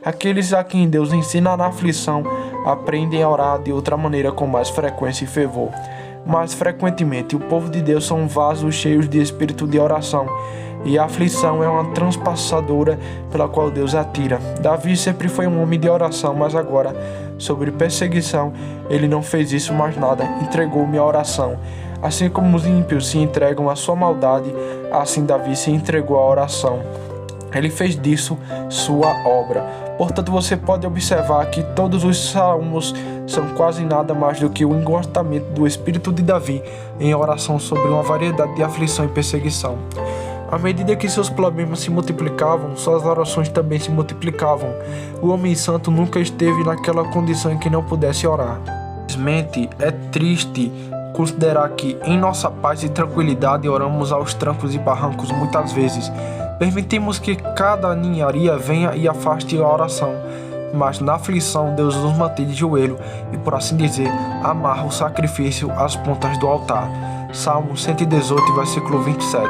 Aqueles a quem Deus ensina na aflição aprendem a orar de outra maneira com mais frequência e fervor. mais frequentemente. O povo de Deus são vasos cheios de espírito de oração, e a aflição é uma transpassadora pela qual Deus atira. Davi sempre foi um homem de oração, mas agora, sobre perseguição, ele não fez isso mais nada, entregou-me à oração. Assim como os ímpios se entregam à sua maldade, assim Davi se entregou à oração. Ele fez disso sua obra. Portanto, você pode observar que todos os salmos são quase nada mais do que o engostamento do espírito de Davi em oração sobre uma variedade de aflição e perseguição. À medida que seus problemas se multiplicavam, suas orações também se multiplicavam. O homem santo nunca esteve naquela condição em que não pudesse orar. Simplesmente é triste considerar que, em nossa paz e tranquilidade, oramos aos trancos e barrancos muitas vezes. Permitimos que cada ninharia venha e afaste a oração, mas na aflição Deus nos mantém de joelho e, por assim dizer, amarra o sacrifício às pontas do altar. Salmo 118, versículo 27.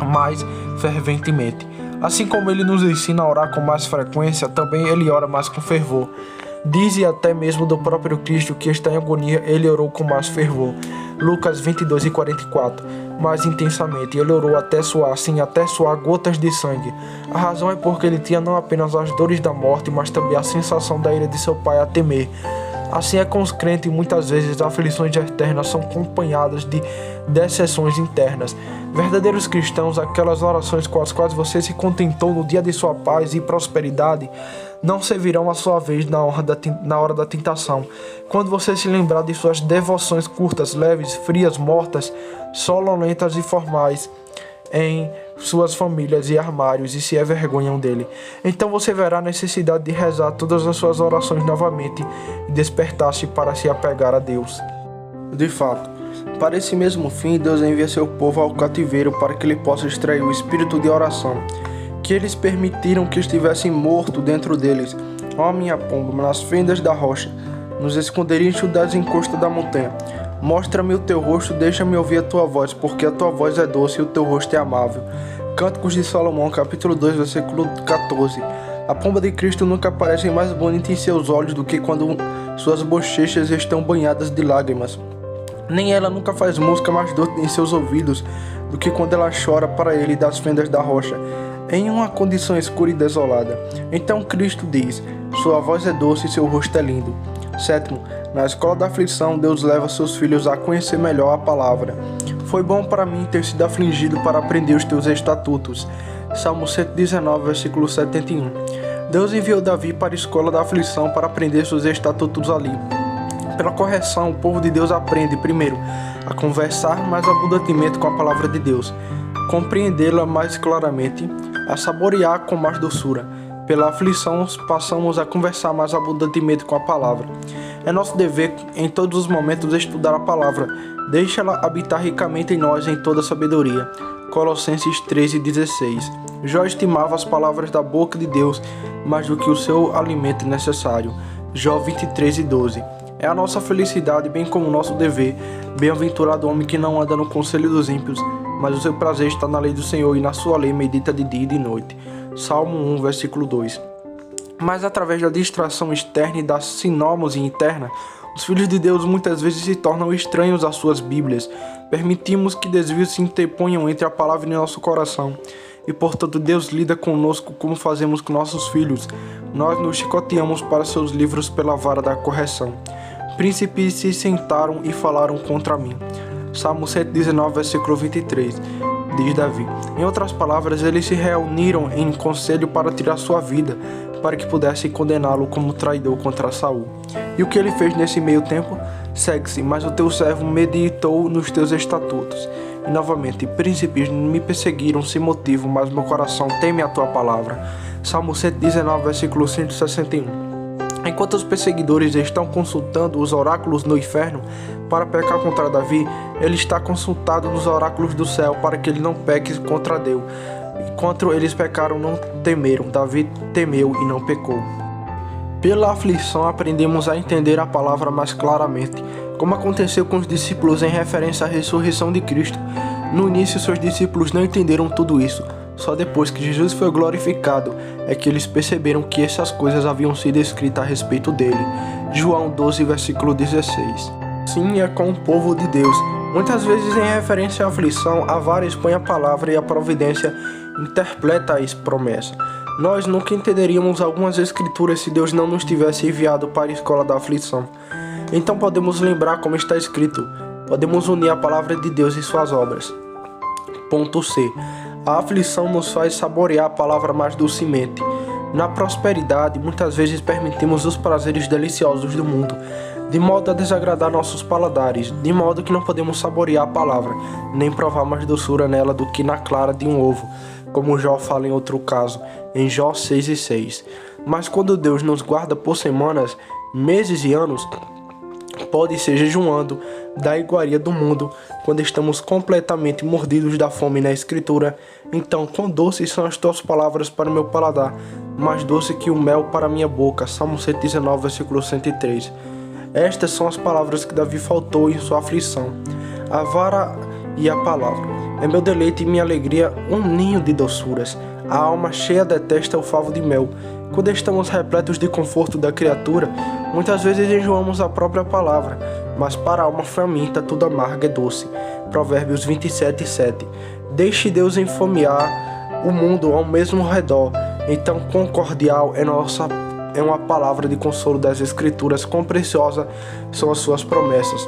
Mais ferventemente. Assim como ele nos ensina a orar com mais frequência, também ele ora mais com fervor. Diz até mesmo do próprio Cristo que está em agonia, ele orou com mais fervor. Lucas 22 e 44. Mais intensamente, ele orou até suar gotas de sangue. A razão é porque ele tinha não apenas as dores da morte, mas também a sensação da ira de seu pai a temer. Assim é com os crentes, muitas vezes as aflições externas são acompanhadas de decepções internas. Verdadeiros cristãos, aquelas orações com as quais você se contentou no dia de sua paz e prosperidade, não servirão à sua vez na hora da tentação. Quando você se lembrar de suas devoções curtas, leves, frias, mortas, sonolentas e formais em suas famílias e armários e se envergonham dele, então você verá a necessidade de rezar todas as suas orações novamente e despertar-se para se apegar a Deus. De fato, para esse mesmo fim, Deus envia seu povo ao cativeiro para que ele possa extrair o espírito de oração, que eles permitiram que estivesse morto dentro deles. Ó minha pomba, nas fendas da rocha, nos esconderijos das encostas da montanha. Mostra-me o teu rosto, deixa-me ouvir a tua voz, porque a tua voz é doce e o teu rosto é amável. Cânticos de Salomão, capítulo 2, versículo 14. A pomba de Cristo nunca parece mais bonita em seus olhos do que quando suas bochechas estão banhadas de lágrimas. Nem ela nunca faz música mais doce em seus ouvidos do que quando ela chora para ele das fendas da rocha, em uma condição escura e desolada. Então Cristo diz, sua voz é doce e seu rosto é lindo. Sétimo, na escola da aflição, Deus leva seus filhos a conhecer melhor a palavra. Foi bom para mim ter sido afligido para aprender os teus estatutos. Salmo 119, versículo 71. Deus enviou Davi para a escola da aflição para aprender seus estatutos ali. Pela correção, o povo de Deus aprende, primeiro, a conversar mais abundantemente com a palavra de Deus, compreendê-la mais claramente, a saborear com mais doçura. Pela aflição, passamos a conversar mais abundantemente com a palavra. É nosso dever, em todos os momentos, estudar a palavra. Deixa-la habitar ricamente em nós em toda sabedoria. Colossenses 13:16. Jó estimava as palavras da boca de Deus mais do que o seu alimento necessário. Jó 23:12. É a nossa felicidade, bem como o nosso dever. Bem-aventurado o homem que não anda no conselho dos ímpios, mas o seu prazer está na lei do Senhor e na sua lei medita de dia e de noite. Salmo 1, versículo 2. Mas através da distração externa e da sinômose interna, os filhos de Deus muitas vezes se tornam estranhos às suas Bíblias. Permitimos que desvios se interponham entre a palavra e nosso coração. E portanto Deus lida conosco como fazemos com nossos filhos. Nós nos chicoteamos para seus livros pela vara da correção. Príncipes se sentaram e falaram contra mim. Salmo 119, versículo 23. Diz Davi. Em outras palavras, eles se reuniram em conselho para tirar sua vida, para que pudessem condená-lo como traidor contra Saul. E o que ele fez nesse meio tempo? Segue-se, mas o teu servo meditou nos teus estatutos. E novamente, príncipes me perseguiram sem motivo, mas meu coração teme a tua palavra. Salmo 119, versículo 161. Enquanto os perseguidores estão consultando os oráculos no inferno para pecar contra Davi, ele está consultado nos oráculos do céu para que ele não peque contra Deus. Enquanto eles pecaram, não temeram. Davi temeu e não pecou. Pela aflição, aprendemos a entender a palavra mais claramente, como aconteceu com os discípulos em referência à ressurreição de Cristo. No início, seus discípulos não entenderam tudo isso. Só depois que Jesus foi glorificado é que eles perceberam que essas coisas haviam sido escritas a respeito dele. João 12, versículo 16. Sim, é com o povo de Deus. Muitas vezes, em referência à aflição, a vara expõe a palavra e a providência interpreta a promessa. Nós nunca entenderíamos algumas escrituras se Deus não nos tivesse enviado para a escola da aflição. Então podemos lembrar como está escrito. Podemos unir a palavra de Deus e suas obras. Ponto C. A aflição nos faz saborear a palavra mais docemente. Na prosperidade, muitas vezes permitimos os prazeres deliciosos do mundo, de modo a desagradar nossos paladares, de modo que não podemos saborear a palavra, nem provar mais doçura nela do que na clara de um ovo, como Jó fala em outro caso, em Jó 6:6. Mas quando Deus nos guarda por semanas, meses e anos, pode ser jejuando da iguaria do mundo, quando estamos completamente mordidos da fome na escritura. Então, quão doces são as tuas palavras para o meu paladar, mais doce que o mel para a minha boca. Salmo 119, versículo 103. Estas são as palavras que Davi faltou em sua aflição. A vara e a palavra. É meu deleite e minha alegria, um ninho de doçuras. A alma cheia detesta o favo de mel. Quando estamos repletos de conforto da criatura, muitas vezes enjoamos a própria palavra, mas para a alma faminta tudo amargo é doce. Provérbios 27:7. Deixe Deus enfomear o mundo ao mesmo redor. Então quão cordial é uma palavra de consolo das Escrituras, quão preciosa são as suas promessas.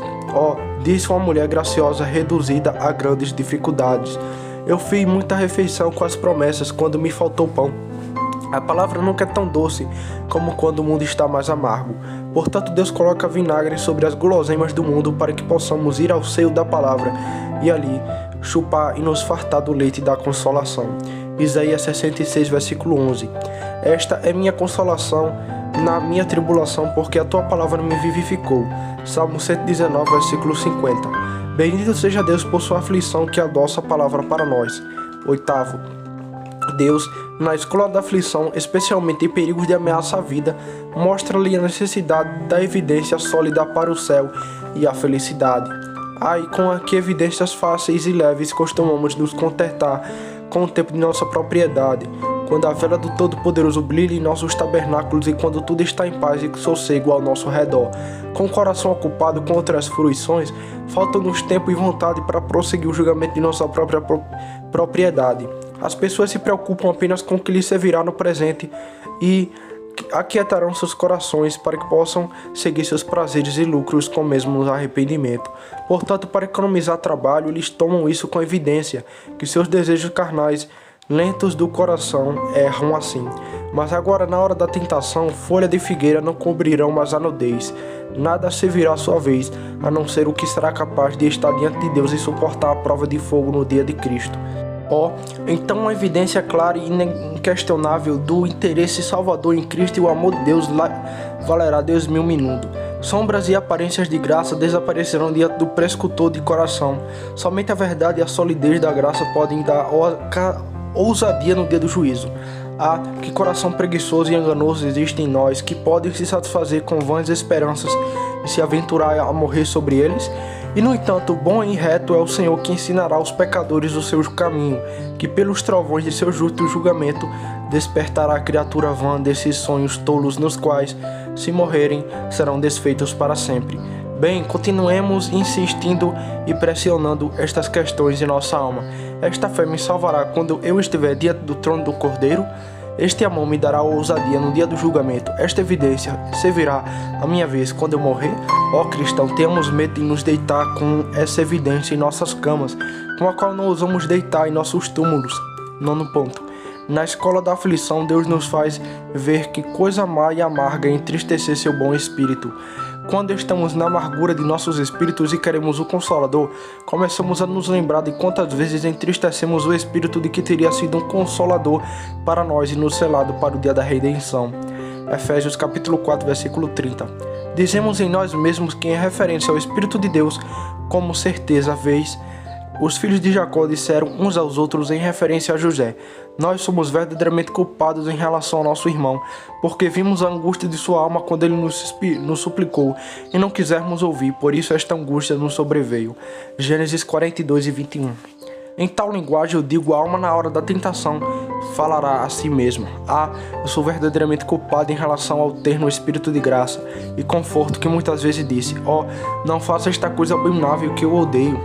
Disse uma mulher graciosa reduzida a grandes dificuldades. Eu fiz muita refeição com as promessas quando me faltou pão. A palavra nunca é tão doce como quando o mundo está mais amargo. Portanto, Deus coloca vinagre sobre as guloseimas do mundo para que possamos ir ao seio da palavra e ali chupar e nos fartar do leite da consolação. Isaías 66, versículo 11. Esta é minha consolação na minha tribulação, porque a tua palavra me vivificou. Salmo 119, versículo 50. Bendito seja Deus por sua aflição que adoça a palavra para nós. 8º. Deus, na escola da aflição, especialmente em perigos de ameaça à vida, mostra-lhe a necessidade da evidência sólida para o céu e a felicidade. Com a que evidências fáceis e leves costumamos nos contentar com o tempo de nossa propriedade, quando a vela do Todo-Poderoso brilha em nossos tabernáculos e quando tudo está em paz e sossego ao nosso redor. Com o coração ocupado com outras fruições, falta-nos tempo e vontade para prosseguir o julgamento de nossa própria propriedade. As pessoas se preocupam apenas com o que lhes servirá no presente e aquietarão seus corações para que possam seguir seus prazeres e lucros com o mesmo arrependimento. Portanto, para economizar trabalho, eles tomam isso com evidência, que seus desejos carnais, lentos do coração, erram assim. Mas agora, na hora da tentação, folha de figueira não cobrirão mais a nudez. Nada servirá à sua vez, a não ser o que será capaz de estar diante de Deus e suportar a prova de fogo no dia de Cristo. Então uma evidência clara e inquestionável do interesse salvador em Cristo e o amor de Deus valerá Deus mil minutos. Sombras e aparências de graça desaparecerão diante do prescutor de coração. Somente a verdade e a solidez da graça podem dar ousadia no dia do juízo. Que coração preguiçoso e enganoso existe em nós, que podem se satisfazer com vãs esperanças e se aventurar a morrer sobre eles? E no entanto, bom e reto é o Senhor que ensinará aos pecadores o seu caminho, que pelos trovões de seu justo julgamento despertará a criatura vã desses sonhos tolos nos quais, se morrerem, serão desfeitos para sempre. Bem, continuemos insistindo e pressionando estas questões em nossa alma. Esta fé me salvará quando eu estiver diante do trono do Cordeiro. Este amor me dará ousadia no dia do julgamento. Esta evidência servirá a minha vez quando eu morrer. Cristão, tenhamos medo de nos deitar com essa evidência em nossas camas, com a qual não ousamos deitar em nossos túmulos. 9º ponto. Na escola da aflição, Deus nos faz ver que coisa má e amarga é entristecer seu bom espírito. Quando estamos na amargura de nossos espíritos e queremos o Consolador, começamos a nos lembrar de quantas vezes entristecemos o Espírito de que teria sido um Consolador para nós e nos selado para o dia da redenção. Efésios capítulo 4, versículo 30. Dizemos em nós mesmos que, em referência ao Espírito de Deus, como certeza vez, os filhos de Jacó disseram uns aos outros em referência a José: nós somos verdadeiramente culpados em relação ao nosso irmão, porque vimos a angústia de sua alma quando ele nos suplicou e não quisermos ouvir, por isso esta angústia nos sobreveio. Gênesis 42:21. Em tal linguagem eu digo a alma na hora da tentação, falará a si mesmo: eu sou verdadeiramente culpado em relação ao ter no Espírito de graça e conforto que muitas vezes disse: não faça esta coisa abominável que eu odeio.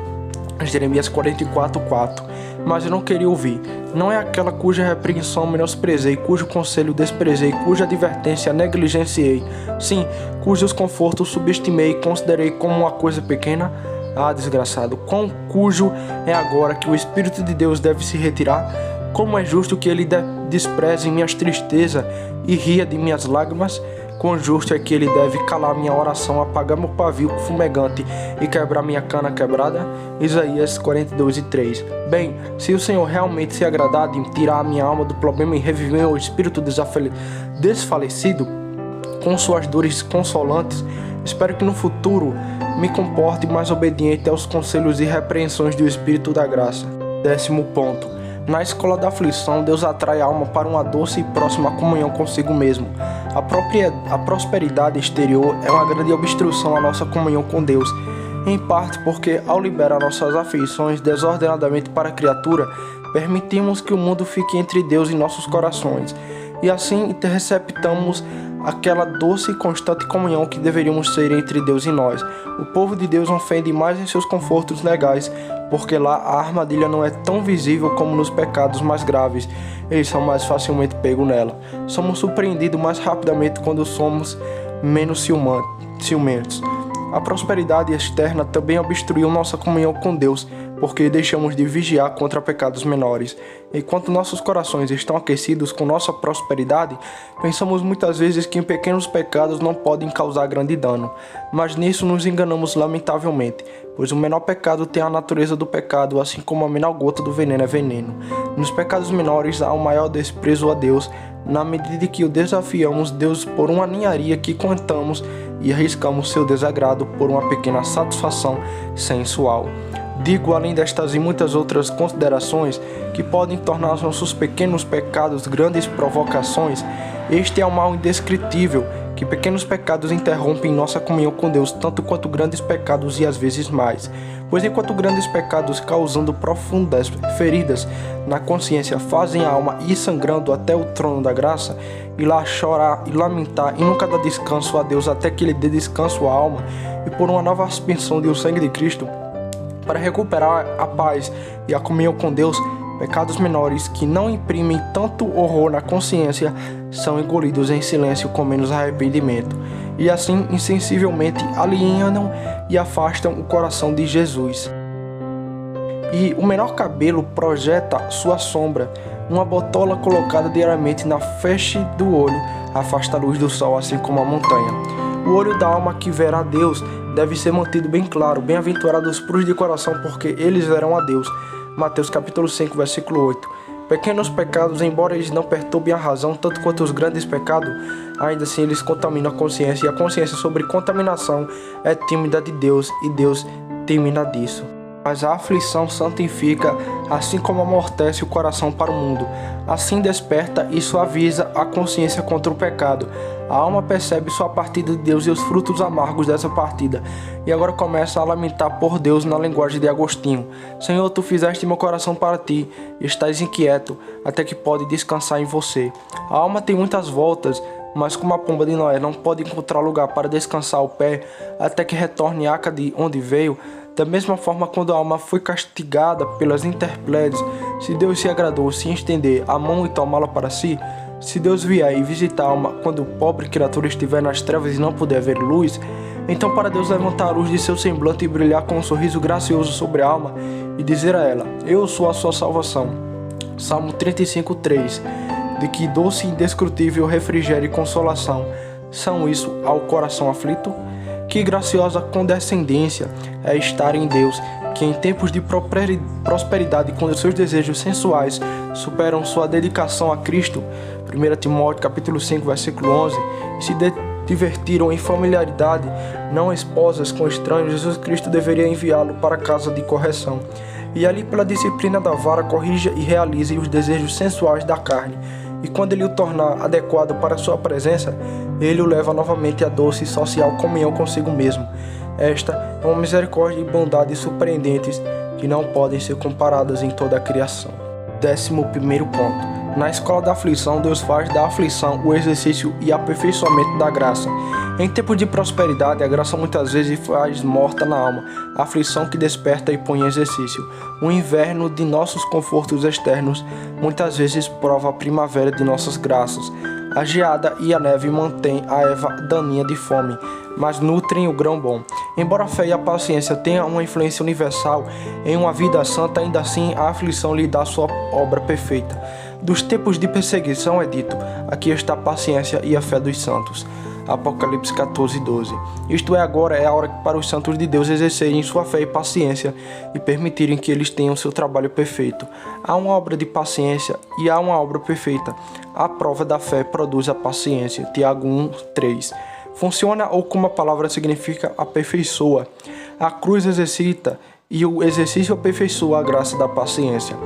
Jeremias 44:4. Mas eu não queria ouvir. Não é aquela cuja repreensão menosprezei, cujo conselho desprezei, cuja advertência negligenciei. Sim, cujos confortos subestimei e considerei como uma coisa pequena. Desgraçado, quão cujo é agora que o Espírito de Deus deve se retirar? Como é justo que ele despreze minhas tristezas e ria de minhas lágrimas? Quão justo é que ele deve calar minha oração, apagar meu pavio fumegante e quebrar minha cana quebrada? Isaías 42:3. Bem, se o Senhor realmente se agradar de tirar a minha alma do problema e reviver meu espírito desfalecido com suas dores consolantes, espero que no futuro me comporte mais obediente aos conselhos e repreensões do Espírito da Graça. 10º ponto. Na escola da aflição, Deus atrai a alma para uma doce e próxima comunhão consigo mesmo. A prosperidade exterior é uma grande obstrução à nossa comunhão com Deus, em parte porque, ao liberar nossas afeições desordenadamente para a criatura, permitimos que o mundo fique entre Deus e nossos corações, e assim interceptamos aquela doce e constante comunhão que deveríamos ser entre Deus e nós. O povo de Deus ofende mais em seus confortos legais, porque lá a armadilha não é tão visível como nos pecados mais graves. Eles são mais facilmente pegos nela. Somos surpreendidos mais rapidamente quando somos menos ciumentos. A prosperidade externa também obstruiu nossa comunhão com Deus, porque deixamos de vigiar contra pecados menores. Enquanto nossos corações estão aquecidos com nossa prosperidade, pensamos muitas vezes que pequenos pecados não podem causar grande dano. Mas nisso nos enganamos lamentavelmente, pois o menor pecado tem a natureza do pecado, assim como a menor gota do veneno é veneno. Nos pecados menores há um maior desprezo a Deus, na medida que o desafiamos Deus por uma ninharia que contamos e arriscamos seu desagrado por uma pequena satisfação sensual. Digo, além destas e muitas outras considerações que podem tornar nossos pequenos pecados grandes provocações, este é um mal indescritível, que pequenos pecados interrompem nossa comunhão com Deus tanto quanto grandes pecados e às vezes mais. Pois enquanto grandes pecados causando profundas feridas na consciência fazem a alma ir sangrando até o trono da graça, e lá chorar e lamentar e nunca dar descanso a Deus até que Ele dê descanso à alma, e por uma nova aspersão do sangue de Cristo, para recuperar a paz e a comunhão com Deus, pecados menores que não imprimem tanto horror na consciência são engolidos em silêncio com menos arrependimento, e assim insensivelmente alienam e afastam o coração de Jesus. E o menor cabelo projeta sua sombra. Uma botola colocada diariamente na feixe do olho afasta a luz do sol, assim como a montanha. O olho da alma que verá Deus deve ser mantido bem claro. Bem-aventurados os puros de coração, porque eles verão a Deus. Mateus capítulo 5, versículo 8. Pequenos pecados, embora eles não perturbem a razão tanto quanto os grandes pecados, ainda assim eles contaminam a consciência, e a consciência sobre contaminação é tímida de Deus, e Deus termina disso. Mas a aflição santifica, assim como amortece o coração para o mundo. Assim desperta e suaviza a consciência contra o pecado. A alma percebe sua partida de Deus e os frutos amargos dessa partida, e agora começa a lamentar por Deus na linguagem de Agostinho. Senhor, tu fizeste meu coração para ti, e estás inquieto, até que pode descansar em você. A alma tem muitas voltas, mas como a pomba de Noé não pode encontrar lugar para descansar o pé, até que retorne Aca de onde veio, da mesma forma, quando a alma foi castigada pelas intempéries, se Deus se agradou se estender a mão e tomá-la para si, se Deus vier e visitar a alma quando o pobre criatura estiver nas trevas e não puder ver luz, então para Deus levantar a luz de seu semblante e brilhar com um sorriso gracioso sobre a alma e dizer a ela: eu sou a sua salvação. Salmo 35:3. De que doce e indescrutível refrigério e consolação são isso ao coração aflito? Que graciosa condescendência é estar em Deus, que em tempos de prosperidade, quando seus desejos sensuais superam sua dedicação a Cristo, 1 Timóteo capítulo 5, versículo 11, e se divertiram em familiaridade, não esposas com estranhos, Jesus Cristo deveria enviá-lo para a casa de correção, e ali pela disciplina da vara corrija e realize os desejos sensuais da carne, e quando ele o tornar adequado para sua presença, ele o leva novamente à doce e social comunhão consigo mesmo. Esta é uma misericórdia e bondade surpreendentes que não podem ser comparadas em toda a criação. 11º ponto. Na escola da aflição, Deus faz da aflição o exercício e aperfeiçoamento da graça. Em tempos de prosperidade, a graça muitas vezes faz morta na alma, a aflição que desperta e põe em exercício. O inverno de nossos confortos externos muitas vezes prova a primavera de nossas graças. A geada e a neve mantêm a erva daninha de fome, mas nutrem o grão bom. Embora a fé e a paciência tenham uma influência universal em uma vida santa, ainda assim a aflição lhe dá sua obra perfeita. Dos tempos de perseguição é dito: aqui está a paciência e a fé dos santos. Apocalipse 14:12. Isto é, agora é a hora para os santos de Deus exercerem sua fé e paciência e permitirem que eles tenham seu trabalho perfeito. Há uma obra de paciência e há uma obra perfeita. A prova da fé produz a paciência. Tiago 1:3. Funciona, ou como a palavra significa, aperfeiçoa. A cruz exercita e o exercício aperfeiçoa a graça da paciência.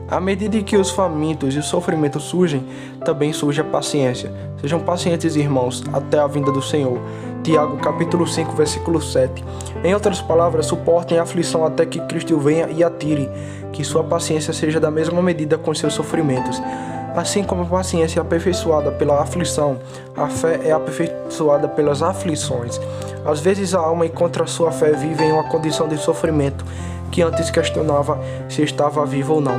À medida em que os famintos e os sofrimentos surgem, também surge a paciência. Sejam pacientes, irmãos, até a vinda do Senhor. Tiago capítulo 5, versículo 7. Em outras palavras, suportem a aflição até que Cristo venha e a tire, que sua paciência seja da mesma medida com seus sofrimentos. Assim como a paciência é aperfeiçoada pela aflição, a fé é aperfeiçoada pelas aflições. Às vezes a alma encontra sua fé viva em uma condição de sofrimento que antes questionava se estava viva ou não.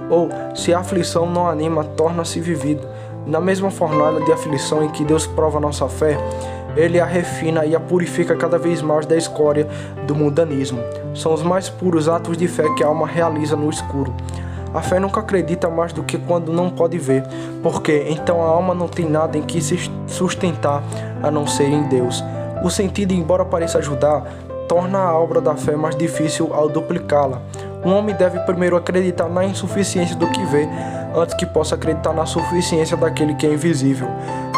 Ou, se a aflição não anima, torna-se vivida. Na mesma fornalha de aflição em que Deus prova nossa fé, Ele a refina e a purifica cada vez mais da escória do mundanismo. São os mais puros atos de fé que a alma realiza no escuro. A fé nunca acredita mais do que quando não pode ver, porque então a alma não tem nada em que se sustentar a não ser em Deus. O sentido, embora pareça ajudar, torna a obra da fé mais difícil ao duplicá-la. Um homem deve primeiro acreditar na insuficiência do que vê, antes que possa acreditar na suficiência daquele que é invisível.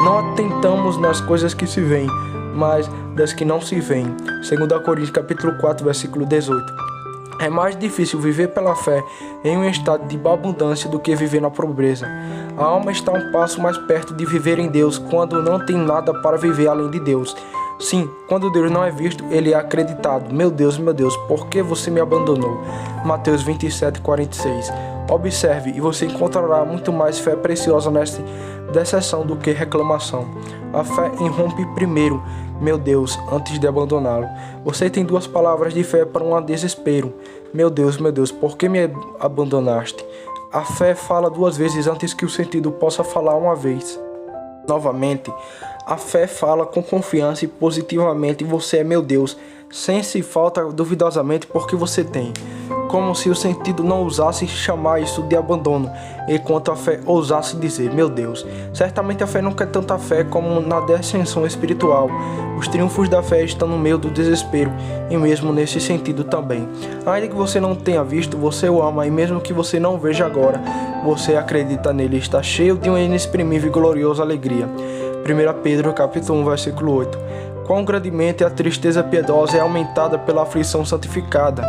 Não atentamos nas coisas que se veem, mas das que não se veem. 2 Coríntios capítulo 4, versículo 18. É mais difícil viver pela fé em um estado de abundância do que viver na pobreza. A alma está um passo mais perto de viver em Deus quando não tem nada para viver além de Deus. Sim, quando Deus não é visto, Ele é acreditado. Meu Deus, por que você me abandonou? Mateus 27:46. Observe e você encontrará muito mais fé preciosa nesta decepção do que reclamação. A fé irrompe primeiro, meu Deus, antes de abandoná-lo. Você tem duas palavras de fé para um desespero. Meu Deus, por que me abandonaste? A fé fala duas vezes antes que o sentido possa falar uma vez. Novamente, a fé fala com confiança e positivamente: você é meu Deus, sem se falta duvidosamente porque você tem. Como se o sentido não ousasse chamar isso de abandono, enquanto a fé ousasse dizer: meu Deus. Certamente a fé nunca é tanta fé como na descensão espiritual. Os triunfos da fé estão no meio do desespero, e mesmo nesse sentido também. Ainda que você não tenha visto, você o ama, e mesmo que você não veja agora, você acredita nele, está cheio de uma inexprimível e gloriosa alegria. 1 Pedro capítulo 1, versículo 8. Quão grandemente a tristeza piedosa é aumentada pela aflição santificada.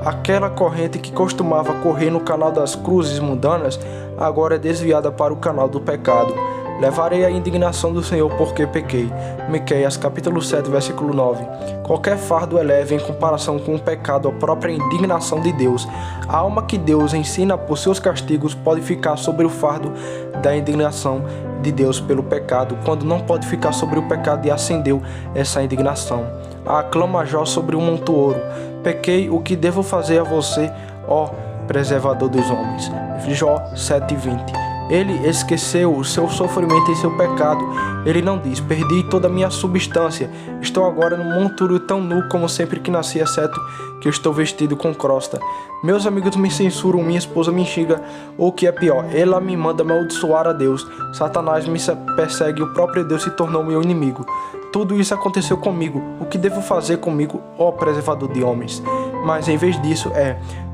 Aquela corrente que costumava correr no canal das cruzes mundanas, agora é desviada para o canal do pecado. Levarei a indignação do Senhor porque pequei. Miqueias capítulo 7, versículo 9. Qualquer fardo é leve em comparação com o pecado, a própria indignação de Deus. A alma que Deus ensina por seus castigos pode ficar sobre o fardo da indignação de Deus pelo pecado, quando não pode ficar sobre o pecado e acendeu essa indignação. Aclama Jó sobre um monte ouro. Pequei, o que devo fazer a você, ó preservador dos homens? Jó 7:20. Ele esqueceu o seu sofrimento e seu pecado. Ele não diz: perdi toda a minha substância, estou agora num monturo tão nu como sempre que nasci, exceto que eu estou vestido com crosta. Meus amigos me censuram, minha esposa me xinga, ou o que é pior, ela me manda amaldiçoar a Deus. Satanás me persegue, o próprio Deus se tornou meu inimigo. Tudo isso aconteceu comigo. O que devo fazer comigo, ó preservador de homens? Mas em vez disso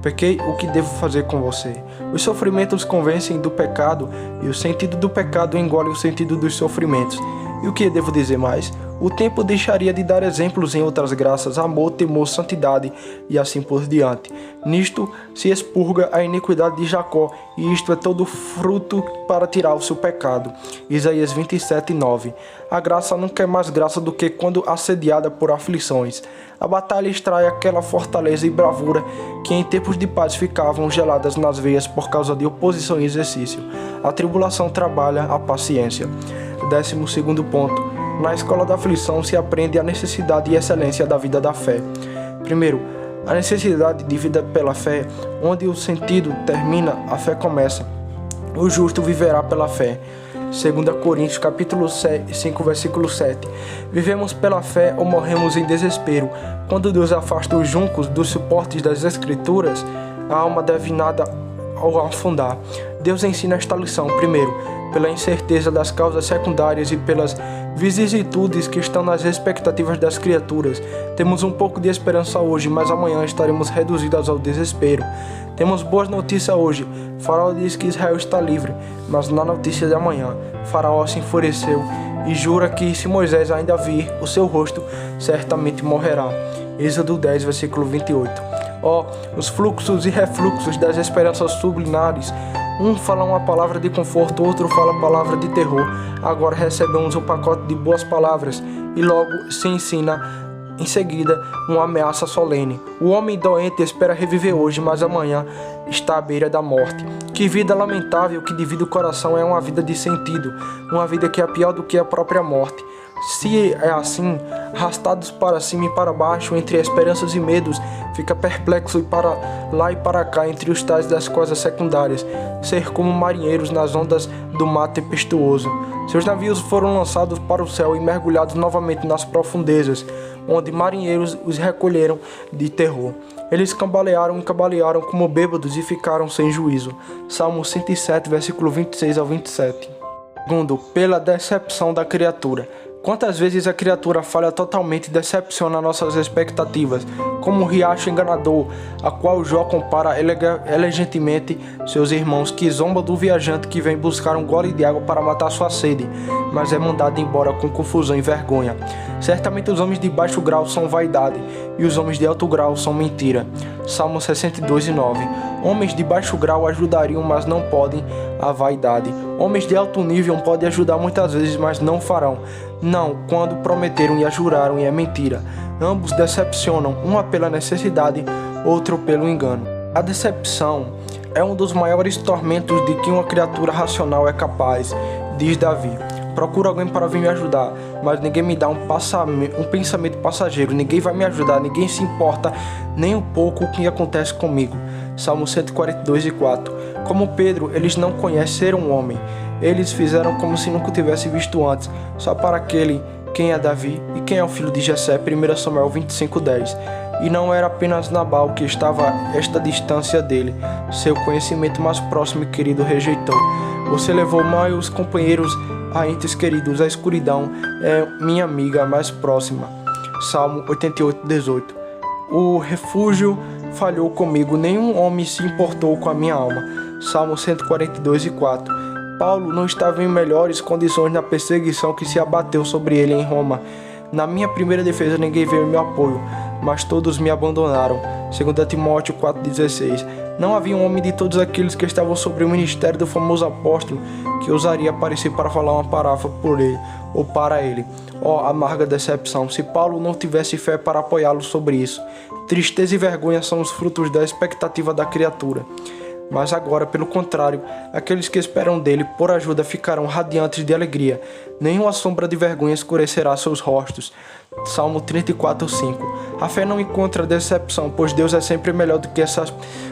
pequei, o que devo fazer com você? Os sofrimentos convencem do pecado e o sentido do pecado engole o sentido dos sofrimentos. E o que devo dizer mais? O tempo deixaria de dar exemplos em outras graças, amor, temor, santidade e assim por diante. Nisto se expurga a iniquidade de Jacó, e isto é todo fruto para tirar o seu pecado. Isaías 27:9. A graça nunca é mais graça do que quando assediada por aflições. A batalha extrai aquela fortaleza e bravura que em tempos tubos de paz ficavam geladas nas veias por causa de oposição e exercício. A tribulação trabalha a paciência. 12º ponto. Na escola da aflição se aprende a necessidade e excelência da vida da fé. Primeiro, a necessidade de vida pela fé, onde o sentido termina, a fé começa. O justo viverá pela fé. 2 Coríntios capítulo 5, versículo 7. Vivemos pela fé ou morremos em desespero. Quando Deus afasta os juncos dos suportes das Escrituras, a alma deve nada ao afundar. Deus ensina esta lição, primeiro, pela incerteza das causas secundárias e pelas vicissitudes que estão nas expectativas das criaturas. Temos um pouco de esperança hoje, mas amanhã estaremos reduzidos ao desespero. Temos boas notícias hoje. Faraó diz que Israel está livre, mas na notícia de amanhã, Faraó se enfureceu e jura que se Moisés ainda vir o seu rosto, certamente morrerá. Êxodo 10, versículo 28. Os fluxos e refluxos das esperanças subliminares. Um fala uma palavra de conforto, outro fala palavra de terror. Agora recebemos um pacote de boas palavras e logo se ensina em seguida uma ameaça solene. O homem doente espera reviver hoje, mas amanhã está à beira da morte. Que vida lamentável que divide o coração é uma vida de sentido, uma vida que é pior do que a própria morte. Se é assim, arrastados para cima e para baixo, entre esperanças e medos, fica perplexo e para lá e para cá entre os tais das coisas secundárias, ser como marinheiros nas ondas do mar tempestuoso. Seus navios foram lançados para o céu e mergulhados novamente nas profundezas, onde marinheiros os recolheram de terror. Eles cambalearam e cambalearam como bêbados e ficaram sem juízo. Salmo 107, versículo 26 ao 27. Segundo, pela decepção da criatura. Quantas vezes a criatura falha totalmente e decepciona nossas expectativas, como um riacho enganador, a qual Jó compara elegantemente seus irmãos, que zomba do viajante que vem buscar um gole de água para matar sua sede, mas é mandado embora com confusão e vergonha. Certamente os homens de baixo grau são vaidade, e os homens de alto grau são mentira. Salmo 62, 9. Homens de baixo grau ajudariam, mas não podem, a vaidade. Homens de alto nível podem ajudar muitas vezes, mas não farão. Não, quando prometeram e a juraram, e é mentira. Ambos decepcionam, uma pela necessidade, outro pelo engano. A decepção é um dos maiores tormentos de que uma criatura racional é capaz, diz Davi. Procuro alguém para vir me ajudar, mas ninguém me dá um pensamento passageiro. Ninguém vai me ajudar, ninguém se importa nem um pouco o que acontece comigo. Salmo 142, 4. Como Pedro, eles não conheceram um homem. Eles fizeram como se nunca tivessem visto antes, só para aquele quem é Davi e quem é o filho de Jessé, 1 Samuel 25, 10. E não era apenas Nabal que estava a esta distância dele, seu conhecimento mais próximo e querido rejeitou. Você levou meus companheiros a entes queridos, a escuridão é minha amiga mais próxima. Salmo 88, 18. O refúgio falhou comigo, nenhum homem se importou com a minha alma. Salmo 142, 4. Paulo não estava em melhores condições na perseguição que se abateu sobre ele em Roma. Na minha primeira defesa ninguém veio em meu apoio, mas todos me abandonaram. 2 Timóteo 4,16. Não havia um homem de todos aqueles que estavam sobre o ministério do famoso apóstolo que ousaria aparecer para falar uma parábola por ele ou para ele. Amarga decepção, se Paulo não tivesse fé para apoiá-lo sobre isso. Tristeza e vergonha são os frutos da expectativa da criatura. Mas agora, pelo contrário, aqueles que esperam dele por ajuda ficarão radiantes de alegria. Nenhuma sombra de vergonha escurecerá seus rostos. Salmo 34, 5. A fé não encontra decepção, pois Deus é sempre melhor do que essa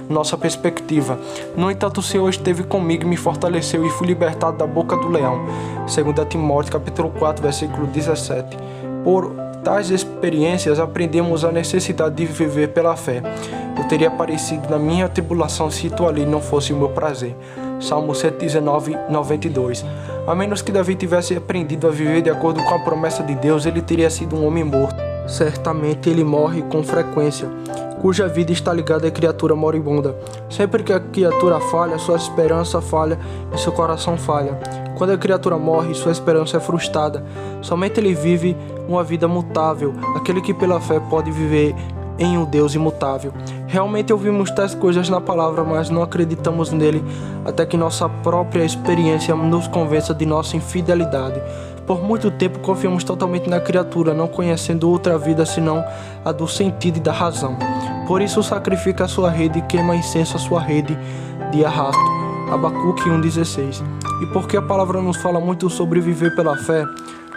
nossa perspectiva. No entanto, o Senhor esteve comigo e me fortaleceu e fui libertado da boca do leão. 2 Timóteo capítulo 4, versículo 17. Por tais experiências aprendemos a necessidade de viver pela fé. Eu teria aparecido na minha tribulação se tu ali não fosse o meu prazer. Salmo 119, 92. A menos que Davi tivesse aprendido a viver de acordo com a promessa de Deus, ele teria sido um homem morto. Certamente ele morre com frequência, cuja vida está ligada à criatura moribunda. Sempre que a criatura falha, sua esperança falha e seu coração falha. Quando a criatura morre, sua esperança é frustrada. Somente ele vive uma vida mutável, aquele que pela fé pode viver em um Deus imutável. Realmente ouvimos tais coisas na palavra, mas não acreditamos nele até que nossa própria experiência nos convença de nossa infidelidade. por muito tempo confiamos totalmente na criatura, não conhecendo outra vida senão a do sentido e da razão. Por isso sacrifica a sua rede e queima incenso a sua rede de arrasto. Abacuque 1,16. E porque a palavra nos fala muito sobre viver pela fé,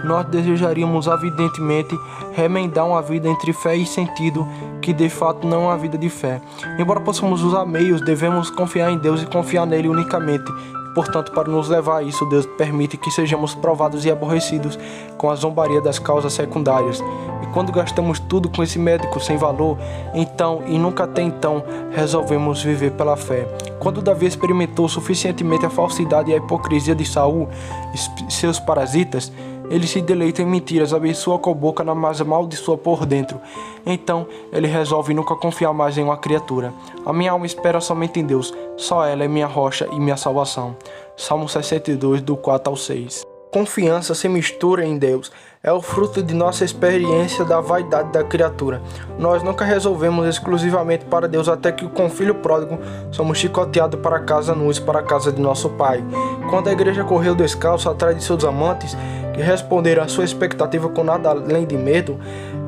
nós desejaríamos evidentemente remendar uma vida entre fé e sentido, que de fato não é uma vida de fé. Embora possamos usar meios, devemos confiar em Deus e confiar nele unicamente. Portanto, para nos levar a isso, Deus permite que sejamos provados e aborrecidos com a zombaria das causas secundárias. E quando gastamos tudo com esse médico sem valor, então, e nunca até então, resolvemos viver pela fé. Quando Davi experimentou suficientemente a falsidade e a hipocrisia de Saul e seus parasitas, ele se deleita em mentiras, abençoa com a boca, mas amaldiçoa por dentro. Então, ele resolve nunca confiar mais em uma criatura. A minha alma espera somente em Deus, só ela é minha rocha e minha salvação. Salmo 62, do 4 ao 6. Confiança se mistura em Deus. É o fruto de nossa experiência da vaidade da criatura. Nós nunca resolvemos exclusivamente para Deus, até que com o filho pródigo somos chicoteados para casa nus, para a casa de nosso pai. Quando a igreja correu descalço atrás de seus amantes, que responderam à sua expectativa com nada além de medo,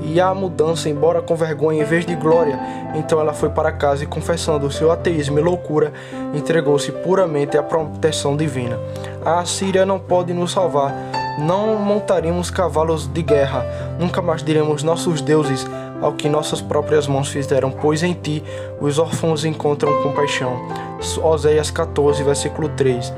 e a mudança, embora com vergonha em vez de glória, então ela foi para casa e, confessando o seu ateísmo e loucura, entregou-se puramente à proteção divina. A Assíria não pode nos salvar. Não montaremos cavalos de guerra, nunca mais diremos nossos deuses ao que nossas próprias mãos fizeram, pois em ti os órfãos encontram compaixão. Oséias 14, versículo 3.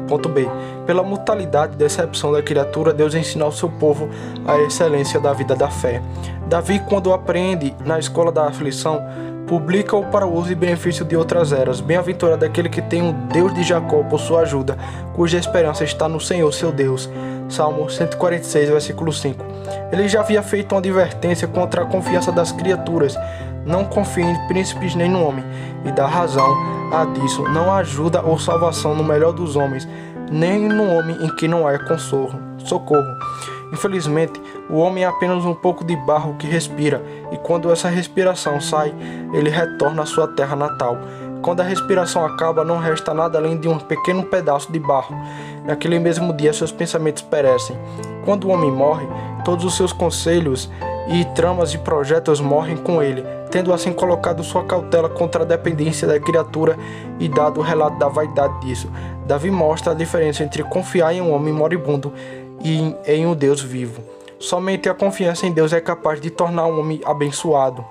Ponto B. Pela mutualidade e decepção da criatura, Deus ensina ao seu povo a excelência da vida da fé. Davi, quando aprende na escola da aflição, publica-o para o uso e benefício de outras eras. Bem-aventurado aquele que tem o Deus de Jacó por sua ajuda, cuja esperança está no Senhor, seu Deus. Salmo 146, versículo 5. Ele já havia feito uma advertência contra a confiança das criaturas. Não confie em príncipes nem no homem, e dá razão a disso. Não há ajuda ou salvação no melhor dos homens, nem no homem em que não há socorro. Infelizmente, o homem é apenas um pouco de barro que respira, e quando essa respiração sai, ele retorna à sua terra natal. Quando a respiração acaba, não resta nada além de um pequeno pedaço de barro. Naquele mesmo dia, seus pensamentos perecem. Quando o homem morre, todos os seus conselhos e tramas e projetos morrem com ele, tendo assim colocado sua cautela contra a dependência da criatura e dado o relato da vaidade disso. Davi mostra a diferença entre confiar em um homem moribundo e em um Deus vivo. Somente a confiança em Deus é capaz de tornar um homem abençoado.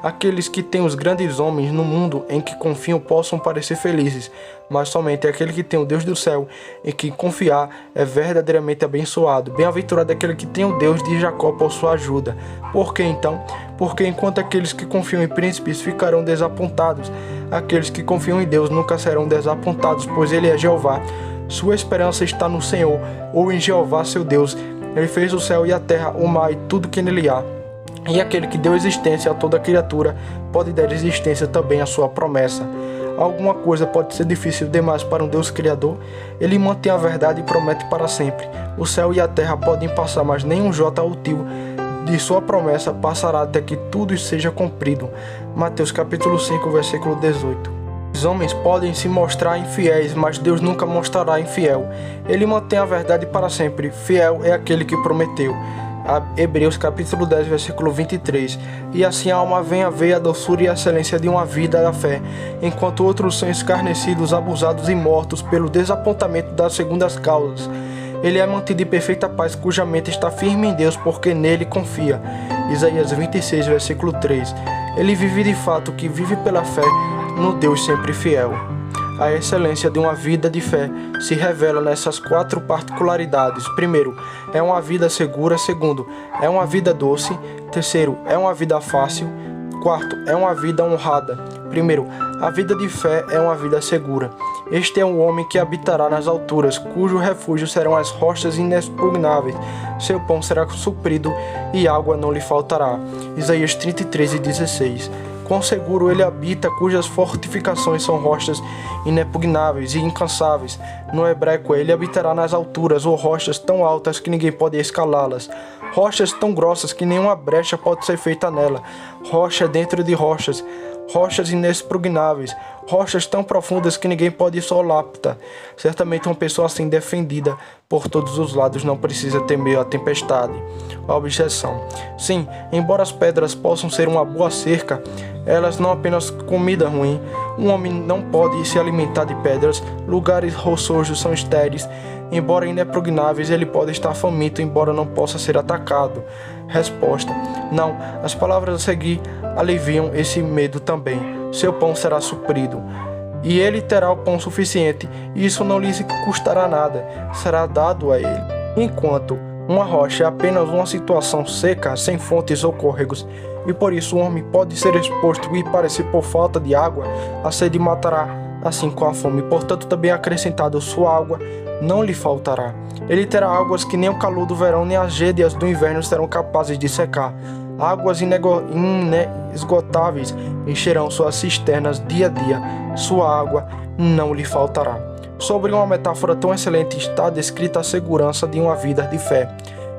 Aqueles que têm os grandes homens no mundo em que confiam possam parecer felizes, mas somente aquele que tem o Deus do céu em que confiar é verdadeiramente abençoado. Bem-aventurado aquele que tem o Deus de Jacó por sua ajuda. Por que então? Porque enquanto aqueles que confiam em príncipes ficarão desapontados, aqueles que confiam em Deus nunca serão desapontados, pois Ele é Jeová. Sua esperança está no Senhor, ou em Jeová seu Deus. Ele fez o céu e a terra, o mar e tudo que nele há. E aquele que deu existência a toda criatura pode dar existência também à sua promessa. Alguma coisa pode ser difícil demais para um Deus Criador? Ele mantém a verdade e promete para sempre. O céu e a terra podem passar, mas nenhum jota útil de sua promessa passará até que tudo seja cumprido. Mateus capítulo 5, versículo 18. Os homens podem se mostrar infiéis, mas Deus nunca mostrará infiel. Ele mantém a verdade para sempre. Fiel é aquele que prometeu. Hebreus capítulo 10, versículo 23. E assim a alma vem a ver a doçura e a excelência de uma vida da fé, enquanto outros são escarnecidos, abusados e mortos pelo desapontamento das segundas causas. Ele é mantido em perfeita paz, cuja mente está firme em Deus, porque nele confia. Isaías 26, versículo 3. Ele vive de fato, que vive pela fé no Deus sempre fiel. A excelência de uma vida de fé se revela nessas 4 particularidades. Primeiro, é uma vida segura. Segundo, é uma vida doce. Terceiro, é uma vida fácil. Quarto, é uma vida honrada. Primeiro, a vida de fé é uma vida segura. Este é um homem que habitará nas alturas, cujo refúgio serão as rochas inexpugnáveis. Seu pão será suprido e água não lhe faltará. Isaías 33:16. Quão seguro ele habita, cujas fortificações são rochas inexpugnáveis e incansáveis. No hebraico, ele habitará nas alturas, ou rochas tão altas que ninguém pode escalá-las. Rochas tão grossas que nenhuma brecha pode ser feita nela. Rocha dentro de rochas. Rochas inexpugnáveis. rochas tão profundas que ninguém pode isolá-la. Certamente uma pessoa assim defendida por todos os lados não precisa temer a tempestade. A objeção. Sim, embora as pedras possam ser uma boa cerca, elas não apenas comida ruim. Um homem não pode se alimentar de pedras. Lugares rochosos são estéreis. Embora inexpugnáveis, ele pode estar faminto, embora não possa ser atacado. Resposta. Não, as palavras a seguir aliviam esse medo também. Seu pão será suprido, e ele terá o pão suficiente, e isso não lhe custará nada, será dado a ele. Enquanto uma rocha é apenas uma situação seca, sem fontes ou córregos, e por isso o homem pode ser exposto e parecer por falta de água, a sede matará, assim com a fome. Portanto, também acrescentado, sua água não lhe faltará. Ele terá águas que nem o calor do verão, nem as géidas do inverno serão capazes de secar. Águas inesgotáveis encherão suas cisternas dia a dia. Sua água não lhe faltará. Sobre uma metáfora tão excelente está descrita a segurança de uma vida de fé.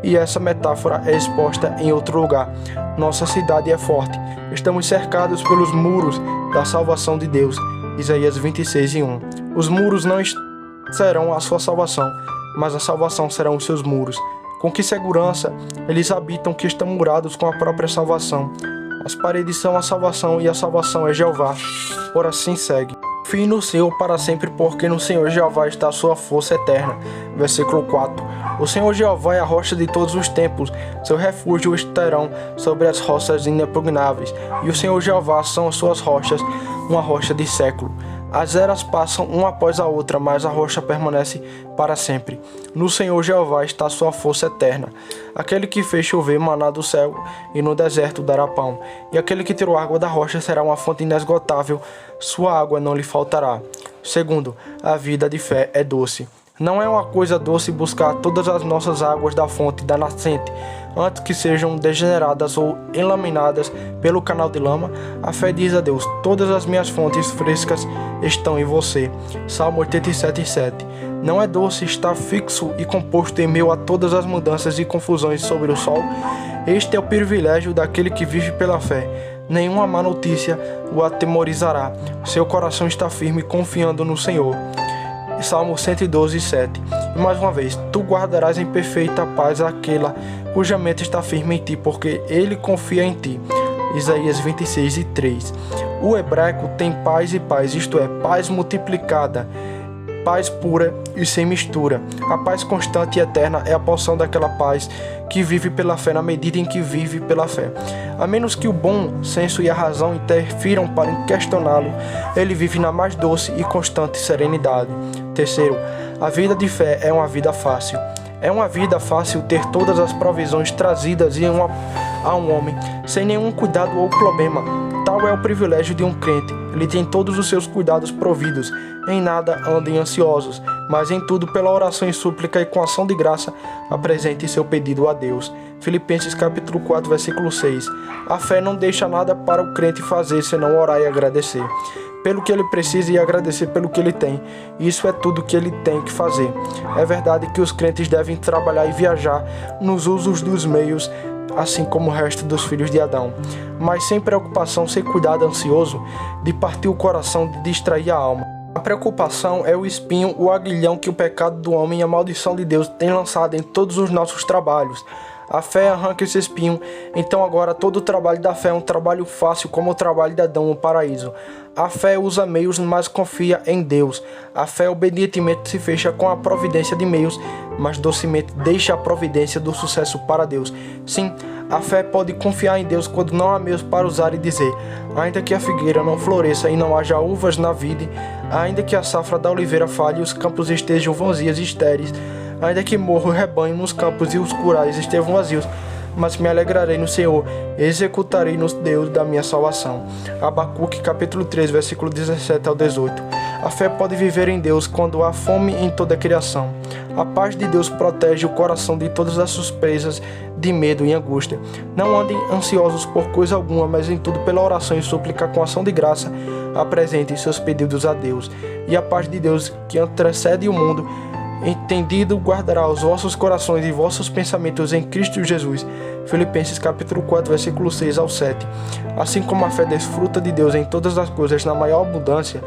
E essa metáfora é exposta em outro lugar. Nossa cidade é forte. Estamos cercados pelos muros da salvação de Deus. Isaías 26:1. Os muros não serão a sua salvação, mas a salvação serão os seus muros. Com que segurança eles habitam que estão murados com a própria salvação. As paredes são a salvação e a salvação é Jeová. Por assim segue. Fie no Senhor para sempre, porque no Senhor Jeová está a sua força eterna. Versículo 4. O Senhor Jeová é a rocha de todos os tempos. Seu refúgio estarão sobre as rochas inexpugnáveis. E o Senhor Jeová são as suas rochas, uma rocha de século. As eras passam uma após a outra, mas a rocha permanece para sempre. No Senhor Jeová está a sua força eterna. Aquele que fez chover maná do céu e no deserto dará pão. E aquele que tirou água da rocha será uma fonte inesgotável. Sua água não lhe faltará. Segundo, a vida de fé é doce. Não é uma coisa doce buscar todas as nossas águas da fonte da nascente, antes que sejam degeneradas ou enlaminadas pelo canal de lama. A fé diz a Deus: todas as minhas fontes frescas estão em você. Salmo 87:7. Não é doce estar fixo e composto em meio a todas as mudanças e confusões sobre o sol? Este é o privilégio daquele que vive pela fé. Nenhuma má notícia o atemorizará. Seu coração está firme, confiando no Senhor. Salmo 112:7. E mais uma vez, tu guardarás em perfeita paz aquela cuja mente está firme em ti, porque ele confia em ti. Isaías 26:3. O hebraico tem paz e paz, isto é, paz multiplicada, paz pura e sem mistura. A paz constante e eterna é a porção daquela paz que vive pela fé na medida em que vive pela fé. A menos que o bom senso e a razão interfiram para questioná-lo, ele vive na mais doce e constante serenidade. Terceiro, a vida de fé é uma vida fácil. É uma vida fácil ter todas as provisões trazidas a um homem, sem nenhum cuidado ou problema. Tal é o privilégio de um crente. Ele tem todos os seus cuidados providos. Em nada andem ansiosos, mas em tudo, pela oração e súplica e com ação de graça, apresente seu pedido a Deus. Filipenses capítulo 4, versículo 6. A fé não deixa nada para o crente fazer, senão orar e agradecer pelo que ele precisa e agradecer pelo que ele tem. Isso é tudo que ele tem que fazer. É verdade que os crentes devem trabalhar e viajar nos usos dos meios, assim como o resto dos filhos de Adão, mas sem preocupação, sem cuidado ansioso de partir o coração, de distrair a alma. A preocupação é o espinho, o aguilhão que o pecado do homem e a maldição de Deus tem lançado em todos os nossos trabalhos. A fé arranca esse espinho, então agora todo o trabalho da fé é um trabalho fácil, como o trabalho de Adão no paraíso. A fé usa meios, mas confia em Deus. A fé obedientemente se fecha com a providência de meios, mas docemente deixa a providência do sucesso para Deus. Sim, a fé pode confiar em Deus quando não há meios para usar e dizer: ainda que a figueira não floresça e não haja uvas na vide, ainda que a safra da oliveira falhe e os campos estejam vazios e estéreis, ainda que morra o rebanho nos campos e os curais estejam vazios, mas me alegrarei no Senhor, executarei no Deus da minha salvação. Abacuque capítulo 3, versículo 17 ao 18. A fé pode viver em Deus quando há fome em toda a criação. A paz de Deus protege o coração de todas as suspeitas de medo e angústia. Não andem ansiosos por coisa alguma, mas em tudo pela oração e súplica com ação de graça, apresentem seus pedidos a Deus. E a paz de Deus, que antecede o mundo, entendido guardará os vossos corações e vossos pensamentos em Cristo Jesus. Filipenses capítulo 4, versículo 6 ao 7. Assim como a fé desfruta de Deus em todas as coisas na maior abundância,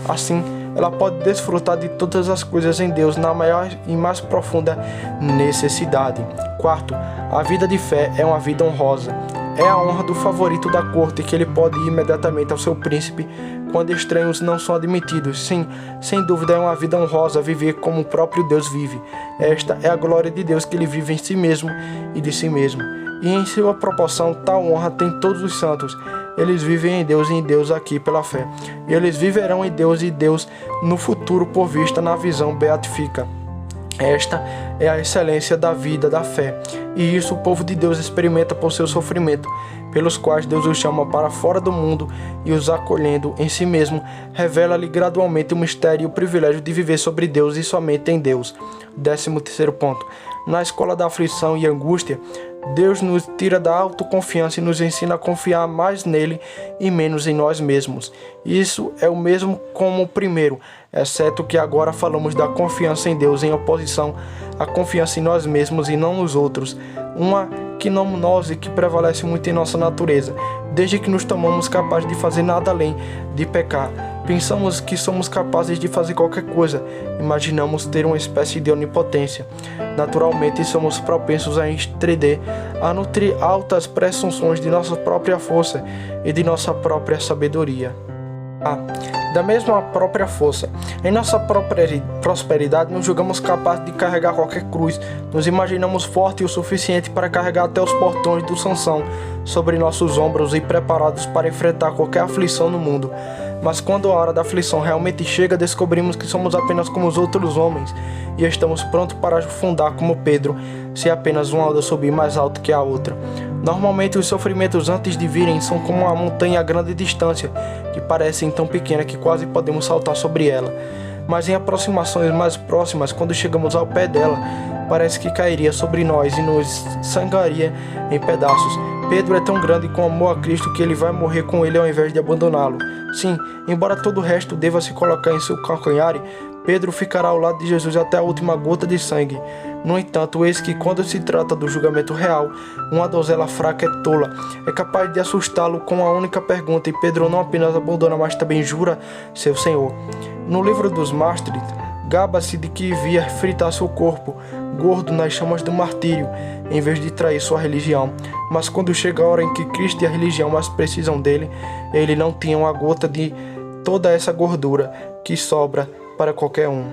assim ela pode desfrutar de todas as coisas em Deus na maior e mais profunda necessidade. Quarto, a vida de fé é uma vida honrosa. É a honra do favorito da corte que ele pode ir imediatamente ao seu príncipe quando estranhos não são admitidos. Sim, sem dúvida é uma vida honrosa viver como o próprio Deus vive. Esta é a glória de Deus que ele vive em si mesmo e de si mesmo. E em sua proporção, tal honra tem todos os santos. Eles vivem em Deus e em Deus aqui pela fé. E eles viverão em Deus e Deus no futuro por vista na visão beatifica. Esta é a excelência da vida da fé, e isso o povo de Deus experimenta por seu sofrimento, pelos quais Deus os chama para fora do mundo e os acolhendo em si mesmo, revela-lhe gradualmente o mistério e o privilégio de viver sobre Deus e somente em Deus. 13º ponto. Na escola da aflição e angústia, Deus nos tira da autoconfiança e nos ensina a confiar mais nele e menos em nós mesmos. Isso é o mesmo como o primeiro, exceto que agora falamos da confiança em Deus em oposição à confiança em nós mesmos e não nos outros, uma quinomnose que prevalece muito em nossa natureza, desde que nos tomamos capazes de fazer nada além de pecar. Pensamos que somos capazes de fazer qualquer coisa, imaginamos ter uma espécie de onipotência. Naturalmente, somos propensos a estender, a nutrir altas presunções de nossa própria força e de nossa própria sabedoria. Da mesma própria força. Em nossa própria prosperidade, nos julgamos capazes de carregar qualquer cruz, nos imaginamos fortes o suficiente para carregar até os portões do Sansão sobre nossos ombros e preparados para enfrentar qualquer aflição no mundo. Mas quando a hora da aflição realmente chega, descobrimos que somos apenas como os outros homens e estamos prontos para afundar como Pedro, se apenas uma onda subir mais alto que a outra. Normalmente os sofrimentos antes de virem são como uma montanha a grande distância, que parecem tão pequena que quase podemos saltar sobre ela. Mas em aproximações mais próximas, quando chegamos ao pé dela, parece que cairia sobre nós e nos sangraria em pedaços. Pedro é tão grande com amor a Cristo que ele vai morrer com ele ao invés de abandoná-lo. Sim, embora todo o resto deva se colocar em seu calcanhar, Pedro ficará ao lado de Jesus até a última gota de sangue. No entanto, eis que quando se trata do julgamento real, uma donzela fraca é tola, é capaz de assustá-lo com a única pergunta, e Pedro não apenas abandona, mas também jura seu Senhor. No livro dos Mártires, gaba-se de que via fritar seu corpo, gordo nas chamas do martírio, em vez de trair sua religião. Mas quando chega a hora em que Cristo e a religião mais precisam dele, ele não tinha uma gota de toda essa gordura que sobra para qualquer um.